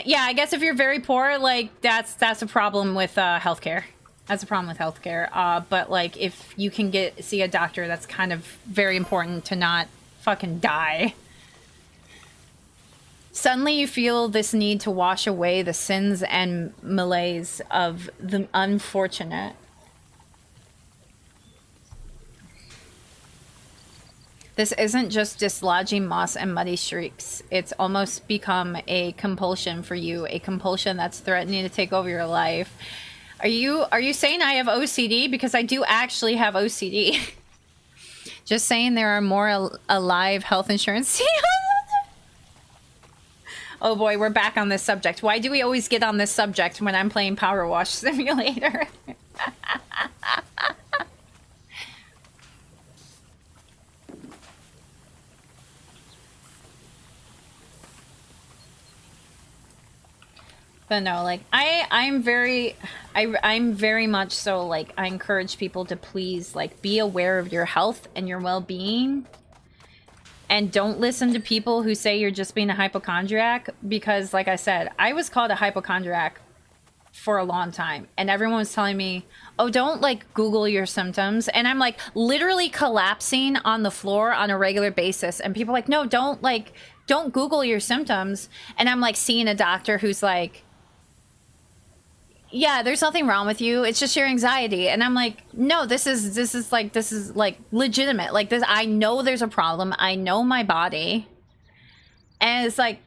yeah, I guess if you're very poor, like, that's a problem with healthcare. That's a problem with healthcare. But like, if you can see a doctor, that's kind of very important to not fucking die. Suddenly you feel this need to wash away the sins and malaise of the unfortunate. This isn't just dislodging moss and muddy streaks. It's almost become a compulsion for you, a compulsion that's threatening to take over your life. Are you saying I have OCD? Because I do actually have OCD. Just saying there are more alive health insurance. Oh boy, we're back on this subject. Why do we always get on this subject when I'm playing PowerWash Simulator? But no, like, I'm very much so, like, I encourage people to please, like, be aware of your health and your well-being. And don't listen to people who say you're just being a hypochondriac, because, like I said, I was called a hypochondriac for a long time. And everyone was telling me, oh, don't, like, Google your symptoms. And I'm, like, literally collapsing on the floor on a regular basis. And people are like, no, don't Google your symptoms. And I'm, like, seeing a doctor who's like, yeah, there's nothing wrong with you. It's just your anxiety. And I'm like, no, this is legitimate. Like, this, I know there's a problem. I know my body. And it's like,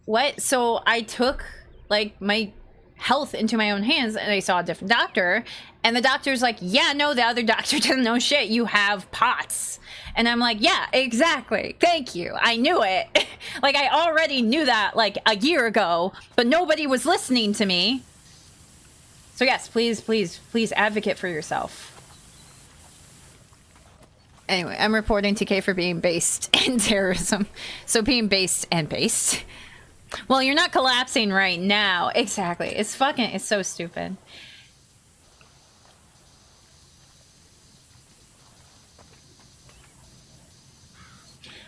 what? So I took, like, my health into my own hands, and I saw a different doctor. And the doctor's like, yeah, no, the other doctor doesn't know shit. You have POTS. And I'm like, yeah, exactly. Thank you. I knew it. Like, I already knew that, like, a year ago, but nobody was listening to me. So yes, please, please, please advocate for yourself. Anyway, I'm reporting TK for being based in terrorism. So being based and based. Well, you're not collapsing right now. Exactly. It's so stupid.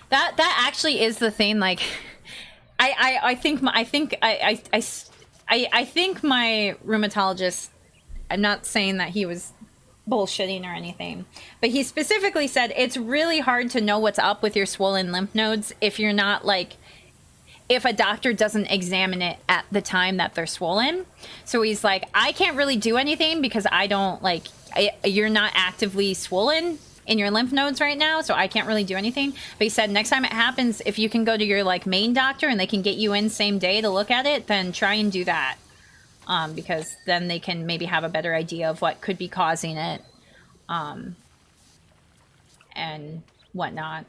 That actually is the thing. Like, I think my rheumatologist, I'm not saying that he was bullshitting or anything, but he specifically said it's really hard to know what's up with your swollen lymph nodes if you're not like, if a doctor doesn't examine it at the time that they're swollen. So he's like, I can't really do anything because I don't like, you're not actively swollen in your lymph nodes right now, so I can't really do anything. But he said next time it happens, if you can go to your like main doctor and they can get you in same day to look at it, then try and do that. Because then they can maybe have a better idea of what could be causing it, and whatnot.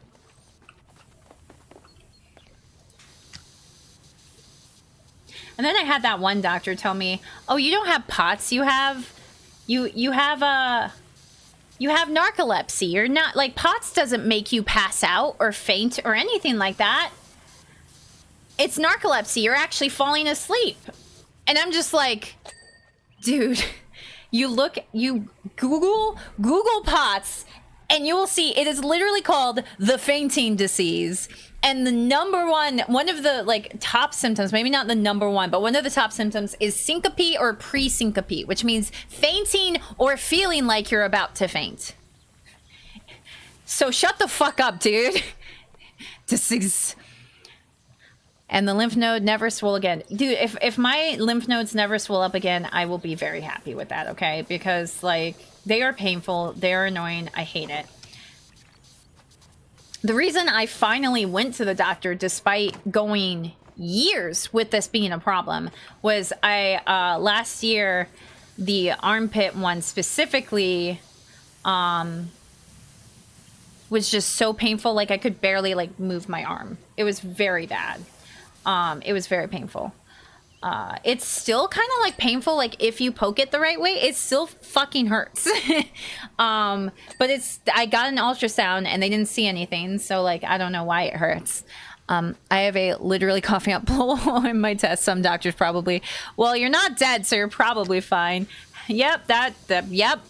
And then I had that one doctor tell me, "Oh, you don't have POTS. You have narcolepsy. You're not like POTS doesn't make you pass out or faint or anything like that. It's narcolepsy. You're actually falling asleep." And I'm just like, dude, you Google POTS and you will see it is literally called the fainting disease. And the one of the like top symptoms, maybe not the number one, but one of the top symptoms is syncope or pre-syncope, which means fainting or feeling like you're about to faint. So shut the fuck up, dude. And the lymph node never swell again. Dude, if my lymph nodes never swell up again, I will be very happy with that, okay? Because, like, they are painful. They are annoying. I hate it. The reason I finally went to the doctor, despite going years with this being a problem, was last year, the armpit one specifically, was just so painful. Like, I could barely, like, move my arm. It was very bad. It was very painful. It's still kind of like painful, like if you poke it the right way, it still fucking hurts. But I got an ultrasound and they didn't see anything, so like I don't know why it hurts. I have a literally coughing up hole in my test. Some doctors probably, well, you're not dead, so you're probably fine. Yep, yep.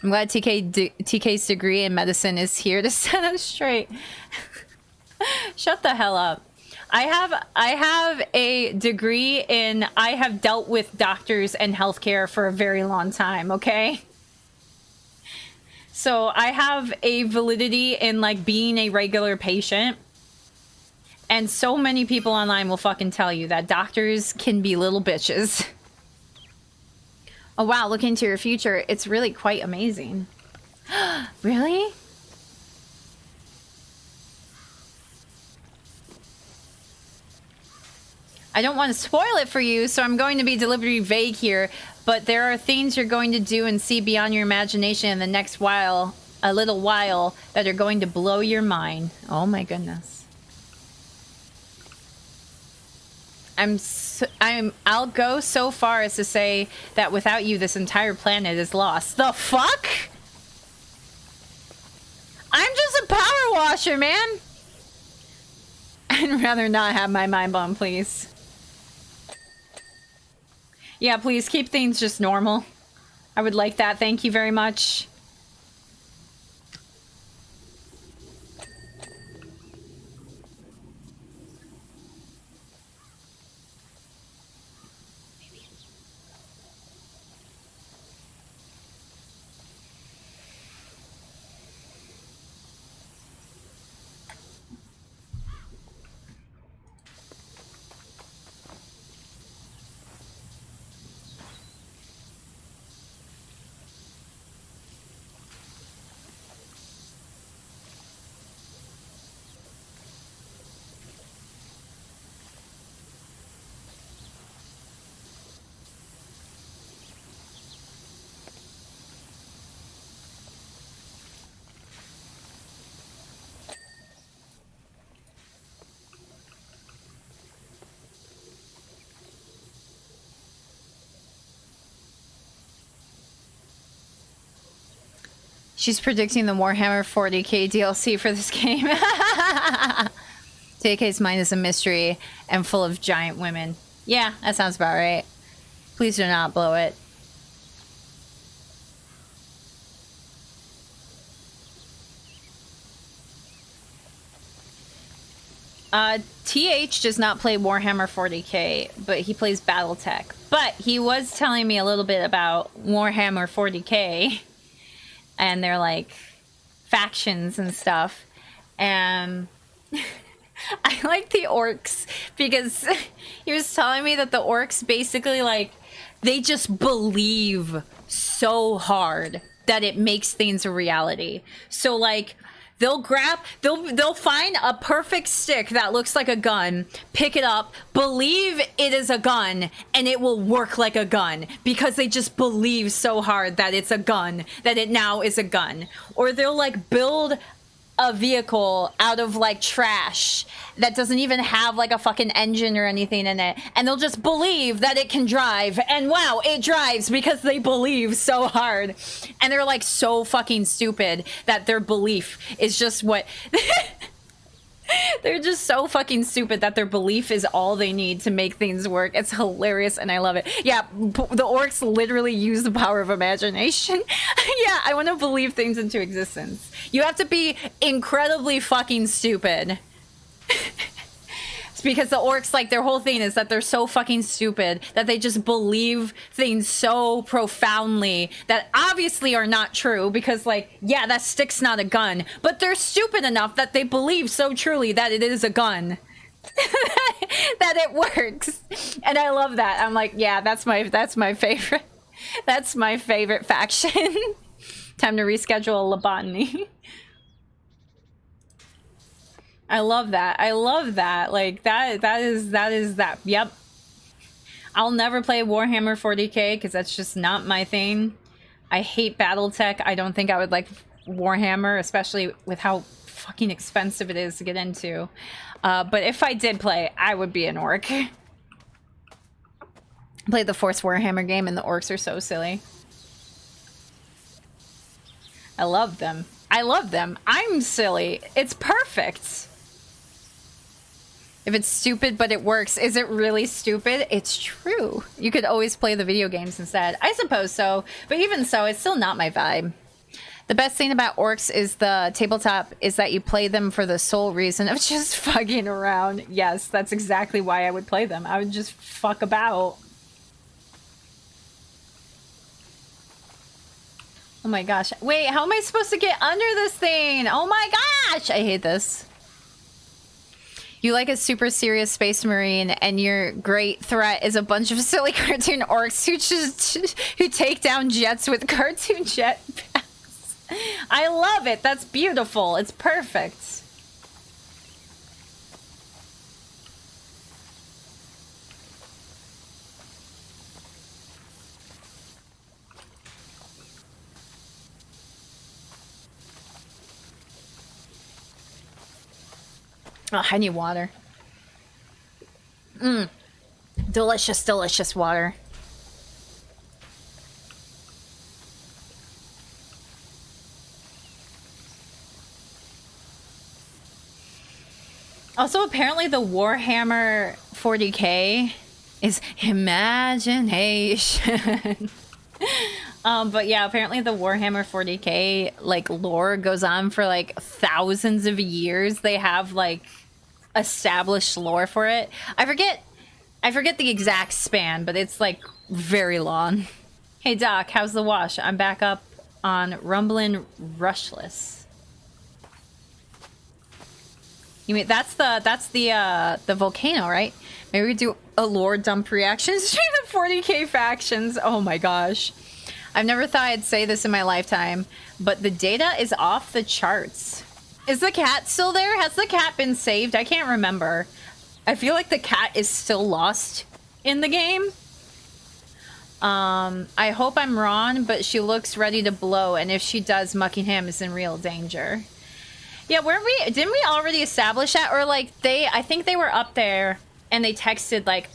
I'm glad TK's degree in medicine is here to set us straight. Shut the hell up. I have a degree in, I have dealt with doctors and healthcare for a very long time, okay? So I have a validity in like being a regular patient. And so many people online will fucking tell you that doctors can be little bitches. Oh wow, look into your future. It's really quite amazing. Really? I don't want to spoil it for you, so I'm going to be deliberately vague here, but there are things you're going to do and see beyond your imagination in the next little while, that are going to blow your mind. Oh my goodness. I'll go so far as to say that without you, this entire planet is lost. The fuck? I'm just a power washer, man. I'd rather not have my mind blown, please. Yeah, please keep things just normal. I would like that. Thank you very much. She's predicting the Warhammer 40k DLC for this game. TK's mind is a mystery and full of giant women. Yeah, that sounds about right. Please do not blow it. TH does not play Warhammer 40k, but he plays Battletech. But he was telling me a little bit about Warhammer 40k and their, like, factions and stuff. And I like the orcs because he was telling me that the orcs basically, like, they just believe so hard that it makes things a reality. So, like, they'll find a perfect stick that looks like a gun, pick it up, believe it is a gun, and it will work like a gun because they just believe so hard that it's a gun, that it now is a gun. Or they'll, like, build a vehicle out of, like, trash that doesn't even have, like, a fucking engine or anything in it, and they'll just believe that it can drive, and wow, it drives because they believe so hard. And they're, like, so fucking stupid that their belief is just what they're just so fucking stupid that their belief is all they need to make things work. It's hilarious and I love it. Yeah, the orcs literally use the power of imagination. Yeah, I want to believe things into existence. You have to be incredibly fucking stupid. It's because the orcs, like, their whole thing is that they're so fucking stupid that they just believe things so profoundly that obviously are not true because, like, yeah, that stick's not a gun, but they're stupid enough that they believe so truly that it is a gun that it works. And I love that. I'm like, yeah, that's my favorite. That's my favorite faction. Time to reschedule a lobotomy. I love that. I love that. Like, that is that. Yep. I'll never play Warhammer 40k because that's just not my thing. I hate Battletech. I don't think I would like Warhammer, especially with how fucking expensive it is to get into. But if I did play, I would be an orc. Played the Force Warhammer game and the orcs are so silly. I love them. I love them. I'm silly. It's perfect. If it's stupid but it works, is it really stupid? It's true. You could always play the video games instead. I suppose so, but even so, it's still not my vibe. The best thing about orcs is the tabletop is that you play them for the sole reason of just fucking around. Yes, that's exactly why I would play them. I would just fuck about. Oh my gosh. Wait, how am I supposed to get under this thing? Oh my gosh! I hate this. You like a super serious space marine, and your great threat is a bunch of silly cartoon orcs who take down jets with cartoon jetpacks. I love it. That's beautiful. It's perfect. Oh, I need water. Delicious, delicious water. Also, apparently the Warhammer 40k is imagination. But yeah, apparently the Warhammer 40k, like, lore goes on for, like, thousands of years. They have, like, established lore for it. I forget the exact span, but it's, like, very long. Hey Doc, how's the wash? I'm back up on Rumblin' Rushless. You mean that's the volcano, right? Maybe we do a lore dump reaction stream of 40k factions. Oh my gosh. I've never thought I'd say this in my lifetime, but the data is off the charts. Is the cat still there? Has the cat been saved? I can't remember. I feel like the cat is still lost in the game. I hope I'm wrong, but she looks ready to blow, and if she does, Muckingham is in real danger. Yeah, didn't we already establish that? Or, like, I think they were up there, and they texted, like,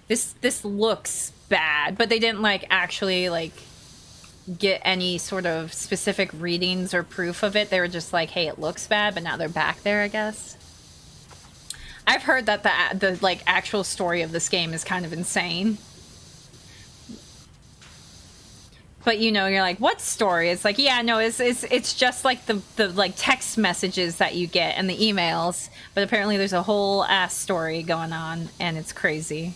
this looks bad, but they didn't, like, actually, like, get any sort of specific readings or proof of it. They were just like, hey, it looks bad, but now they're back there, I guess. I've heard that the like actual story of this game is kind of insane. But you know, you're like, what story? It's like, yeah, no, it's just like the like text messages that you get and the emails. But apparently there's a whole ass story going on, and it's crazy.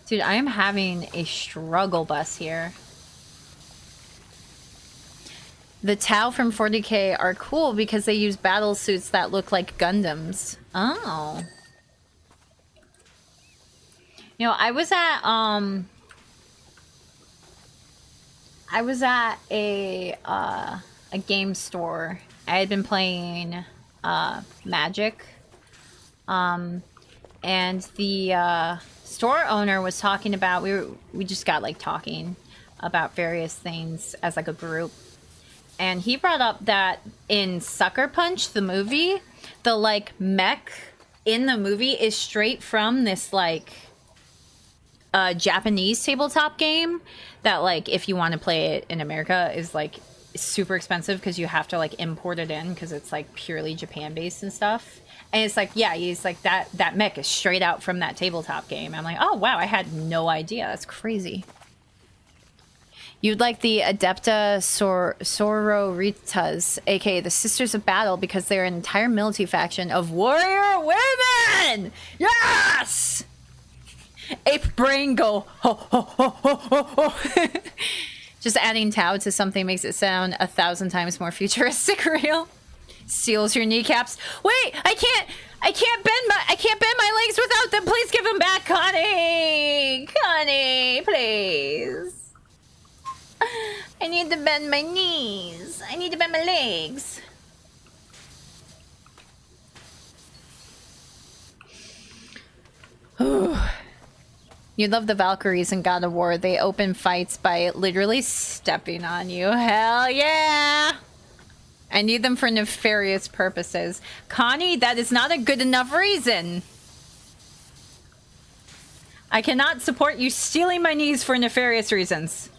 Dude, I am having a struggle bus here. The Tau from 40K are cool because they use battle suits that look like Gundams. Oh. You know, I was at a game store. I had been playing Magic. And the store owner was talking about, we just got like talking about various things as like a group. And he brought up that in Sucker Punch, the movie, the like mech in the movie is straight from this like Japanese tabletop game that like if you want to play it in America is like super expensive because you have to like import it in because it's like purely Japan based and stuff. And it's like, yeah, he's like that mech is straight out from that tabletop game. I'm like, oh wow, I had no idea. That's crazy. You'd like the Adepta Sororitas, aka the Sisters of Battle, because they're an entire military faction of warrior women! Yes! Ape brain go ho ho ho ho ho ho. Just adding Tau to something makes it sound 1,000 times more futuristic. Real seals your kneecaps. Wait, I can't bend my legs without them. Please give them back, Connie. Connie, please. I need to bend my knees. I need to bend my legs. You love the Valkyries in God of War. They open fights by literally stepping on you. Hell yeah! I need them for nefarious purposes. Connie, that is not a good enough reason. I cannot support you stealing my knees for nefarious reasons.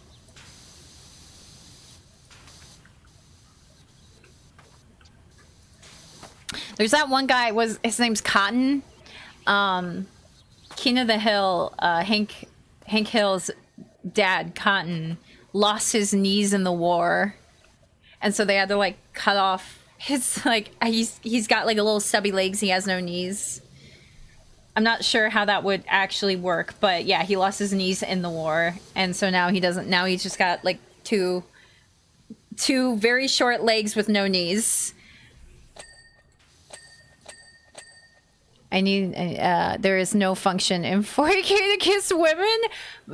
There's that one guy, his name's Cotton. King of the Hill, Hank Hill's dad, Cotton, lost his knees in the war. And so they had to like cut off his like he's got like a little stubby legs, he has no knees. I'm not sure how that would actually work, but yeah, he lost his knees in the war, and so now he doesn't, now he's just got like two very short legs with no knees. I need, there is no function in 40K to kiss women.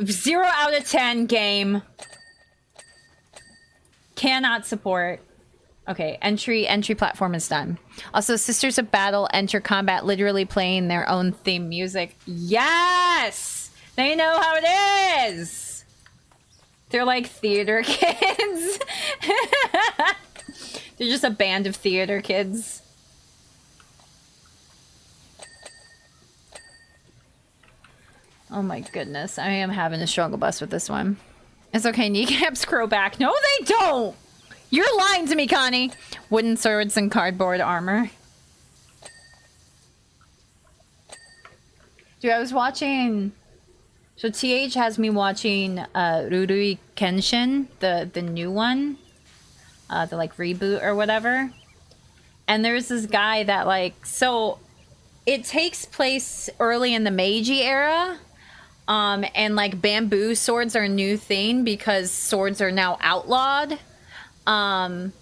0 out of 10 game. Cannot support. Okay, entry platform is done. Also, Sisters of Battle enter combat literally playing their own theme music. Yes! They know how it is! They're like theater kids. They're just a band of theater kids. Oh my goodness, I am having a struggle bus with this one. It's okay, kneecaps grow back. No, they don't! You're lying to me, Connie! Wooden swords and cardboard armor. Dude, I was watching... So TH has me watching Rurui Kenshin, the new one. The like reboot or whatever. And there's this guy that like... So, it takes place early in the Meiji era. And like bamboo swords are a new thing because swords are now outlawed. And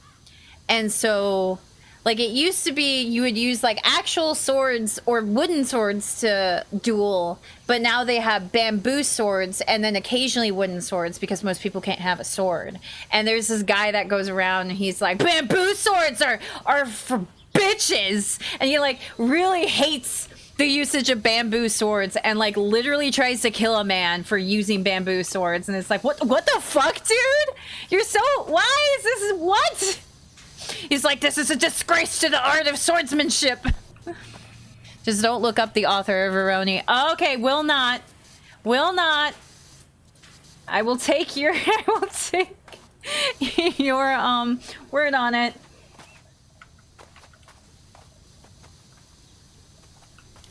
so like it used to be you would use like actual swords or wooden swords to duel, but now they have bamboo swords and then occasionally wooden swords because most people can't have a sword. And there's this guy that goes around and he's like, bamboo swords are for bitches, and he like really hates the usage of bamboo swords and like literally tries to kill a man for using bamboo swords. And it's like, what the fuck, dude? You're so, why is this, what? He's like, this is a disgrace to the art of swordsmanship. Just don't look up the author of Veroni. Okay, will not. Will not. I will take your I will take your word on it.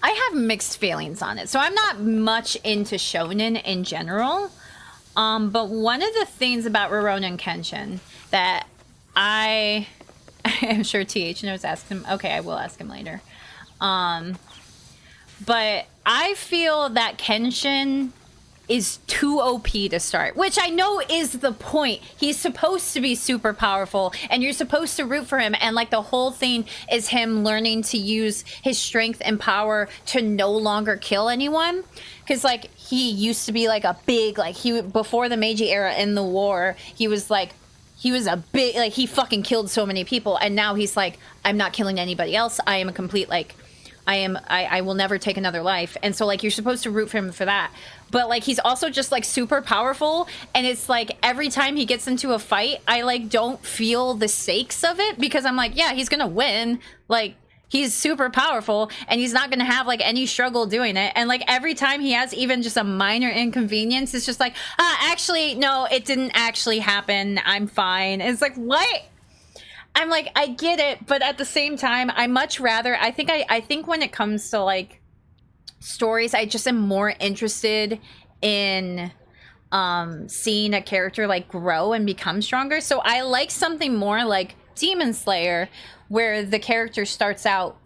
I have mixed feelings on it. So I'm not much into shonen in general. But one of the things about Rurouni Kenshin that I am sure TH knows, ask him. Okay, I will ask him later. But I feel that Kenshin is too OP to start, which I know is the point. He's supposed to be super powerful and you're supposed to root for him, and like the whole thing is him learning to use his strength and power to no longer kill anyone, because like he used to be like a big, like he before the Meiji era in the war, he was a big, like he fucking killed so many people, and now he's like, I'm not killing anybody else, I am a complete, like I will never take another life. And so like you're supposed to root for him for that, but like he's also just like super powerful, and it's like every time he gets into a fight I like don't feel the stakes of it, because I'm like, yeah, he's gonna win, like he's super powerful and he's not gonna have like any struggle doing it. And like every time he has even just a minor inconvenience, it's just like, actually no, it didn't actually happen, I'm fine. It's like, what? I'm like, I get it, but at the same time, I much rather, I think when it comes to like stories, I just am more interested in seeing a character like grow and become stronger. So I like something more like Demon Slayer, where the character starts out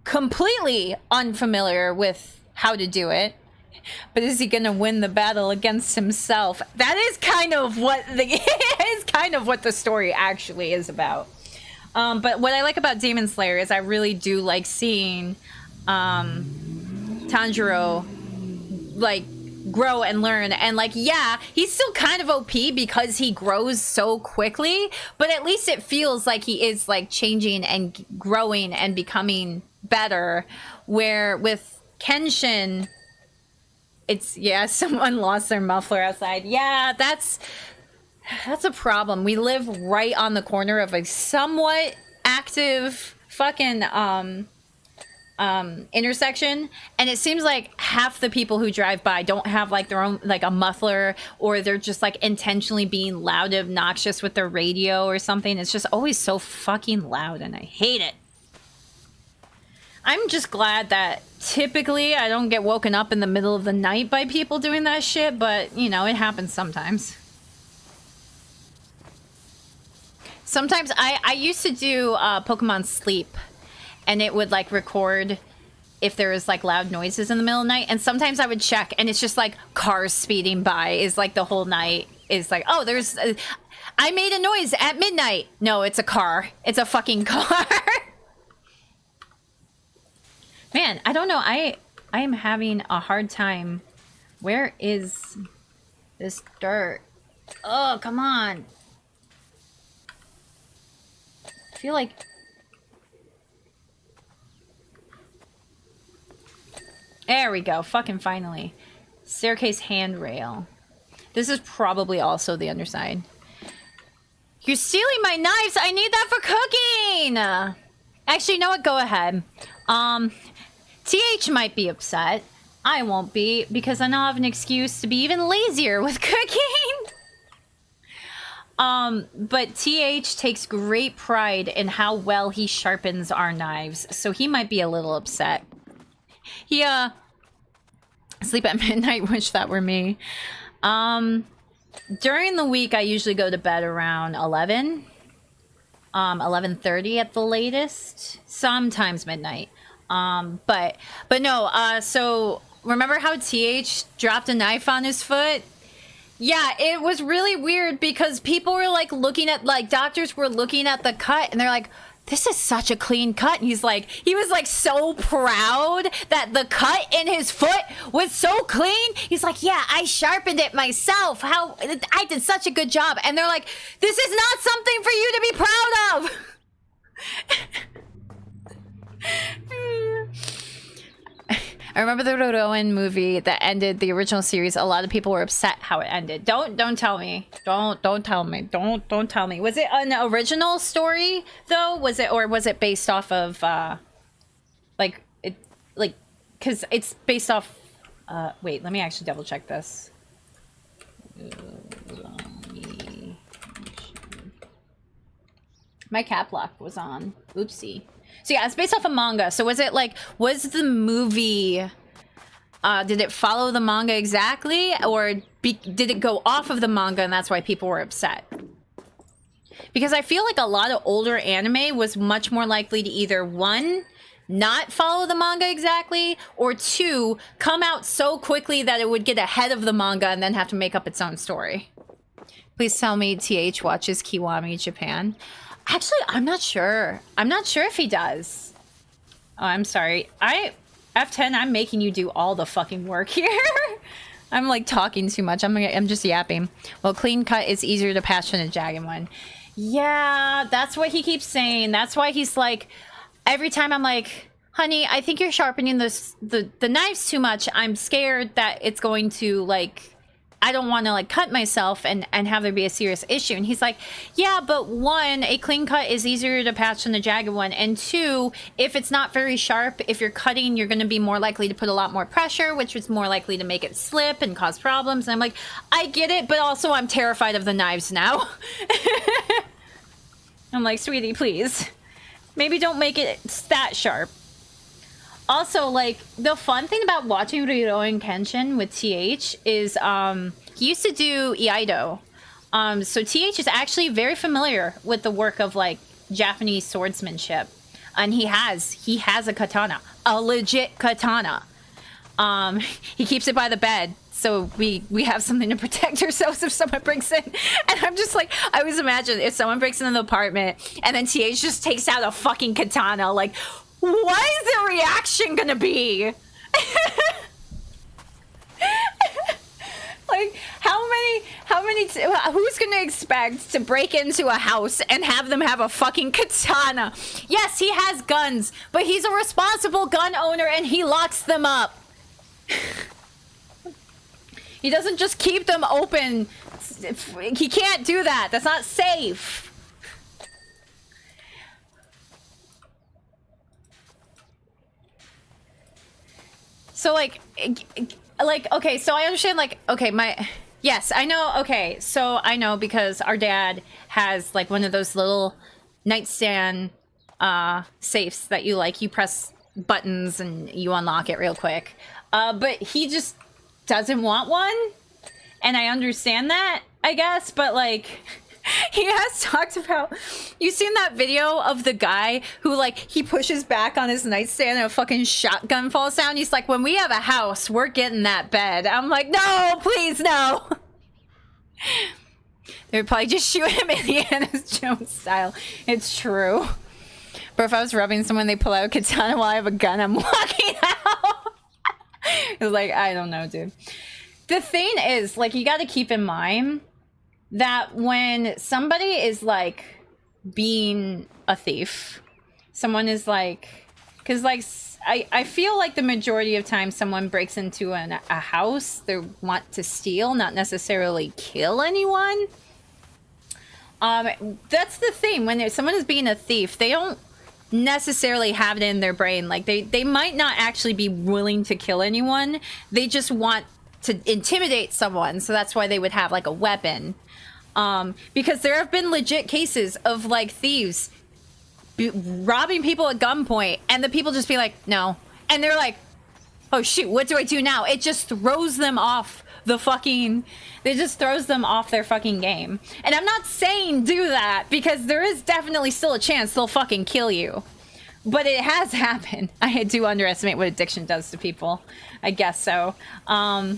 completely unfamiliar with how to do it, but is he gonna win the battle against himself? That is kind of what the story actually is about. But what I like about Demon Slayer is I really do like seeing Tanjiro like grow and learn, and like, yeah, he's still kind of OP because he grows so quickly, but at least it feels like he is like changing and growing and becoming better. Where with Kenshin, it's, yeah, someone lost their muffler outside. Yeah, that's a problem. We live right on the corner of a somewhat active fucking intersection, and it seems like half the people who drive by don't have like their own, like a muffler, or they're just like intentionally being loud and obnoxious with their radio or something. It's just always so fucking loud and I hate it. I'm just glad that typically I don't get woken up in the middle of the night by people doing that shit, but you know, it happens sometimes. Sometimes I used to do Pokemon Sleep, and it would like record if there was like loud noises in the middle of the night, and sometimes I would check and it's just like cars speeding by is like the whole night is like, oh, there's I made a noise at midnight. No, it's a car. It's a fucking car. Man, I don't know. I am having a hard time. Where is this dirt? Oh, come on. I feel like... There we go. Fucking finally. Staircase handrail. This is probably also the underside. You're stealing my knives! I need that for cooking! Actually, you know what? Go ahead. TH might be upset. I won't be, because I now have an excuse to be even lazier with cooking. But TH takes great pride in how well he sharpens our knives, so he might be a little upset. He, sleep at midnight, wish that were me. During the week, I usually go to bed around 11. 11:30 at the latest. Sometimes midnight. But no, so remember how TH dropped a knife on his foot? Yeah, it was really weird because people were like looking at, like doctors were looking at the cut and they're like, this is such a clean cut. And he was like so proud that the cut in his foot was so clean. He's like, yeah, I sharpened it myself. How I did such a good job. And they're like, this is not something for you to be proud of. I remember the Rurouni movie that ended the original series. A lot of people were upset how it ended. Don't tell me. Don't tell me. Don't tell me. Was it an original story though? Was it, or was it based off of like it? like, because it's based off, wait, let me actually double check this. My cap lock was on. Oopsie. So yeah, it's based off a manga. So was it like, was the movie, did it follow the manga exactly? Or did it go off of the manga and that's why people were upset? Because I feel like a lot of older anime was much more likely to either, one, not follow the manga exactly, or two, come out so quickly that it would get ahead of the manga and then have to make up its own story. Please tell me TH watches Kiwami Japan. Actually, I'm not sure. I'm not sure if he does. Oh, I'm sorry. F10, I'm making you do all the fucking work here. I'm like talking too much. I'm just yapping. Well, clean cut is easier to patch than a jagged one. Yeah, that's what he keeps saying. That's why he's like, every time I'm like, honey, I think you're sharpening the knives too much. I'm scared that it's going to, like, I don't want to, like, cut myself and have there be a serious issue. And he's like, yeah, but one, a clean cut is easier to patch than a jagged one. And two, if it's not very sharp, if you're cutting, you're going to be more likely to put a lot more pressure, which is more likely to make it slip and cause problems. And I'm like, I get it, but also I'm terrified of the knives now. I'm like, sweetie, please. Maybe don't make it that sharp. Also, like, the fun thing about watching Rurouni Kenshin with TH is, he used to do Iaido. So TH is actually very familiar with the work of, like, Japanese swordsmanship. And he has a katana. A legit katana. He keeps it by the bed. So we have something to protect ourselves if someone breaks in. And I'm just like, I always imagine if someone breaks into the apartment and then TH just takes out a fucking katana, like, what is the reaction gonna be? Like, who's gonna expect to break into a house and have them have a fucking katana? Yes, he has guns, but he's a responsible gun owner and he locks them up. He doesn't just keep them open. He can't do that. That's not safe. So, like, okay, so I understand, like, okay, yes, I know, okay, so I know because our dad has, like, one of those little nightstand, safes that you press buttons and you unlock it real quick. But he just doesn't want one, and I understand that, I guess, but, like, he has talked about, you seen that video of the guy who, like, he pushes back on his nightstand and a fucking shotgun falls down? He's like, when we have a house, we're getting that bed. I'm like, no, please, no. They would probably just shoot him Indiana Jones style. It's true. But if I was rubbing someone, they pull out a katana while I have a gun, I'm walking out. It's like, I don't know, dude. The thing is, like, you got to keep in mind that when somebody is, like, being a thief, someone is, like, because, like, I feel like the majority of time someone breaks into a house, they want to steal, not necessarily kill anyone. That's the thing. When someone is being a thief, they don't necessarily have it in their brain. Like, they might not actually be willing to kill anyone. They just want to intimidate someone. So that's why they would have, like, a weapon. Because there have been legit cases of, like, thieves robbing people at gunpoint, and the people just be like, no. And they're like, oh, shoot, what do I do now? It just throws them off the fucking... It just throws them off their fucking game. And I'm not saying do that, because there is definitely still a chance they'll fucking kill you. But it has happened. I do underestimate what addiction does to people. I guess so. But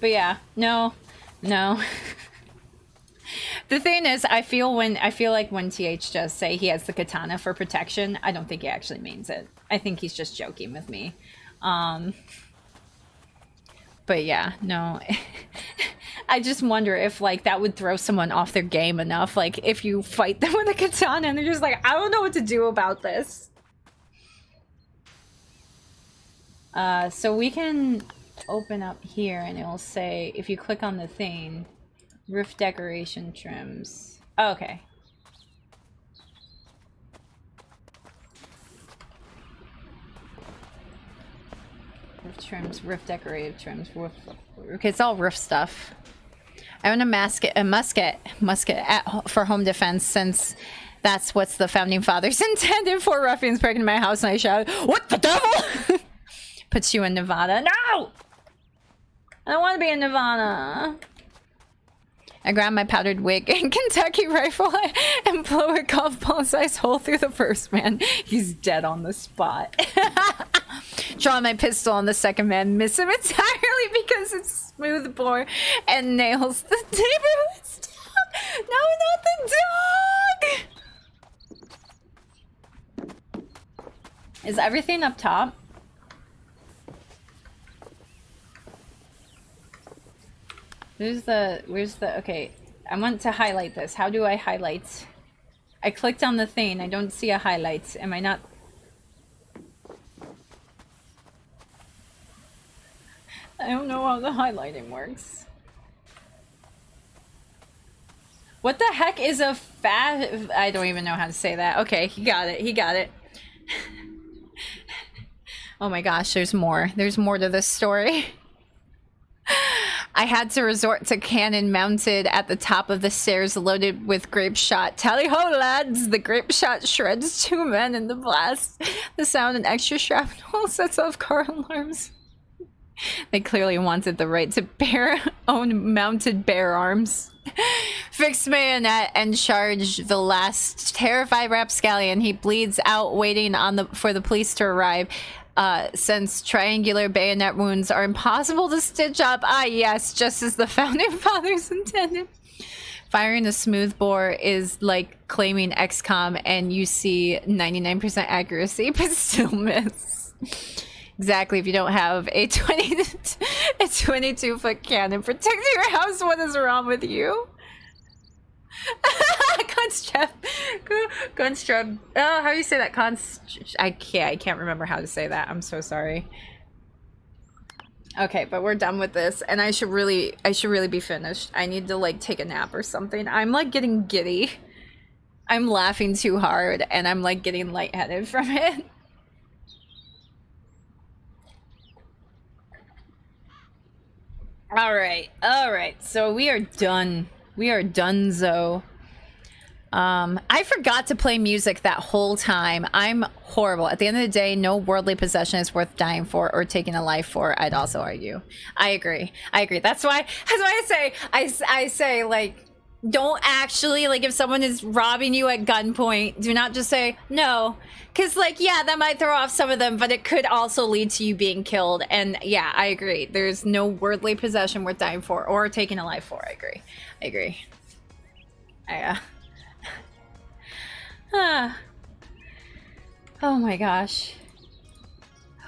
yeah, no. The thing is, I feel like when TH does say he has the katana for protection, I don't think he actually means it. I think he's just joking with me. But yeah, no. I just wonder if, like, that would throw someone off their game enough. Like, if you fight them with a katana and they're just like, I don't know what to do about this. So we can open up here and it'll say, if you click on the thing, roof decoration trims. Oh, okay. Roof trims, roof decorative trims, roof. Okay, it's all roof stuff. I own a musket for home defense, since that's what's the founding fathers intended for. Ruffians break into my house and I shout, "What the devil?" Puts you in Nevada. No! I don't want to be in Nevada. I grab my powdered wig and Kentucky rifle and blow a golf ball-sized hole through the first man. He's dead on the spot. Draw my pistol on the second man, miss him entirely because it's smooth bore and nails the neighborhood's dog. No, not the dog! Is everything up top? Where's the, okay, I want to highlight this. How do I highlight? I clicked on the thing. I don't see a highlight. Am I not? I don't know how the highlighting works. What the heck is a fat? I don't even know how to say that. Okay, he got it. He got it. Oh my gosh, there's more. There's more to this story. I had to resort to cannon mounted at the top of the stairs loaded with grape shot. Tally ho, lads! The grape shot shreds 2 men in the blast. The sound and extra shrapnel sets off car alarms. They clearly wanted the right to own mounted bear arms. Fix bayonet and charge the last terrified rapscallion. He bleeds out waiting on for the police to arrive. Since triangular bayonet wounds are impossible to stitch up. Ah, yes, just as the founding fathers intended. Firing a smooth bore is like claiming XCOM and you see 99% accuracy, but still miss. Exactly, if you don't have a 22-foot cannon protecting your house, what is wrong with you? Gunstrap. Oh, how do you say that? I can't remember how to say that. I'm so sorry. Okay, but we're done with this, and I should really be finished. I need to like take a nap or something. I'm like getting giddy. I'm laughing too hard, and I'm like getting lightheaded from it. All right. So we are done. We are donezo. I forgot to play music that whole time. I'm horrible. At the end of the day, no worldly possession is worth dying for or taking a life for. I'd also argue. I agree. That's why I say like, don't actually, like, if someone is robbing you at gunpoint, do not just say no. Because, like, yeah, that might throw off some of them, but it could also lead to you being killed. And yeah, I agree. There's no worldly possession worth dying for or taking a life for. I agree. Oh my gosh.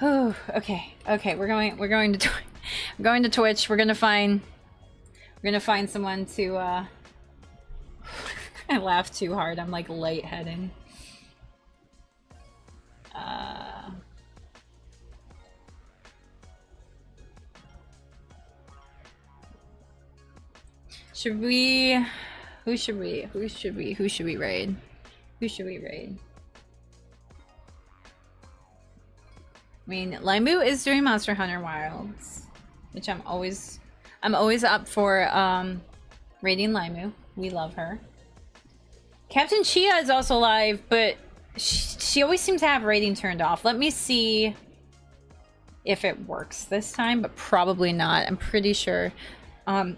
Oh, okay. We're going to Twitch. We're gonna find someone to I laughed too hard. I'm like lightheaded. Who should we raid? I mean, Limu is doing Monster Hunter Wilds, which I'm always up for raiding Limu. We love her. Captain Chia is also live, but she always seems to have raiding turned off. Let me see if it works this time, but probably not. I'm pretty sure. Oh,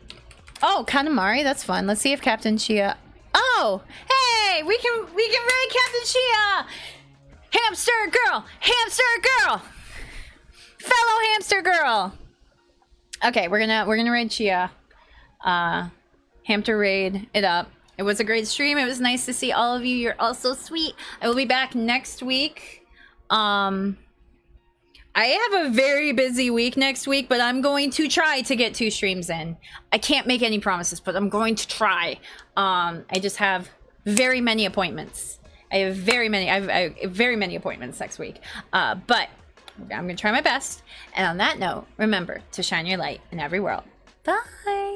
Kanamari, that's fun. Let's see if Captain Chia. Oh, hey, we can raid Captain Chia. Hamster girl, fellow hamster girl. Okay, we're gonna raid Chia. HAMPTER raid it up. It was a great stream. It was nice to see all of you. You're all so sweet. I will be back next week. I have a very busy week next week, but I'm going to try to get 2 streams in. I can't make any promises, but I'm going to try. I just have very many appointments. I have very many appointments next week. But I'm gonna try my best. And on that note, remember to shine your light in every world. Bye.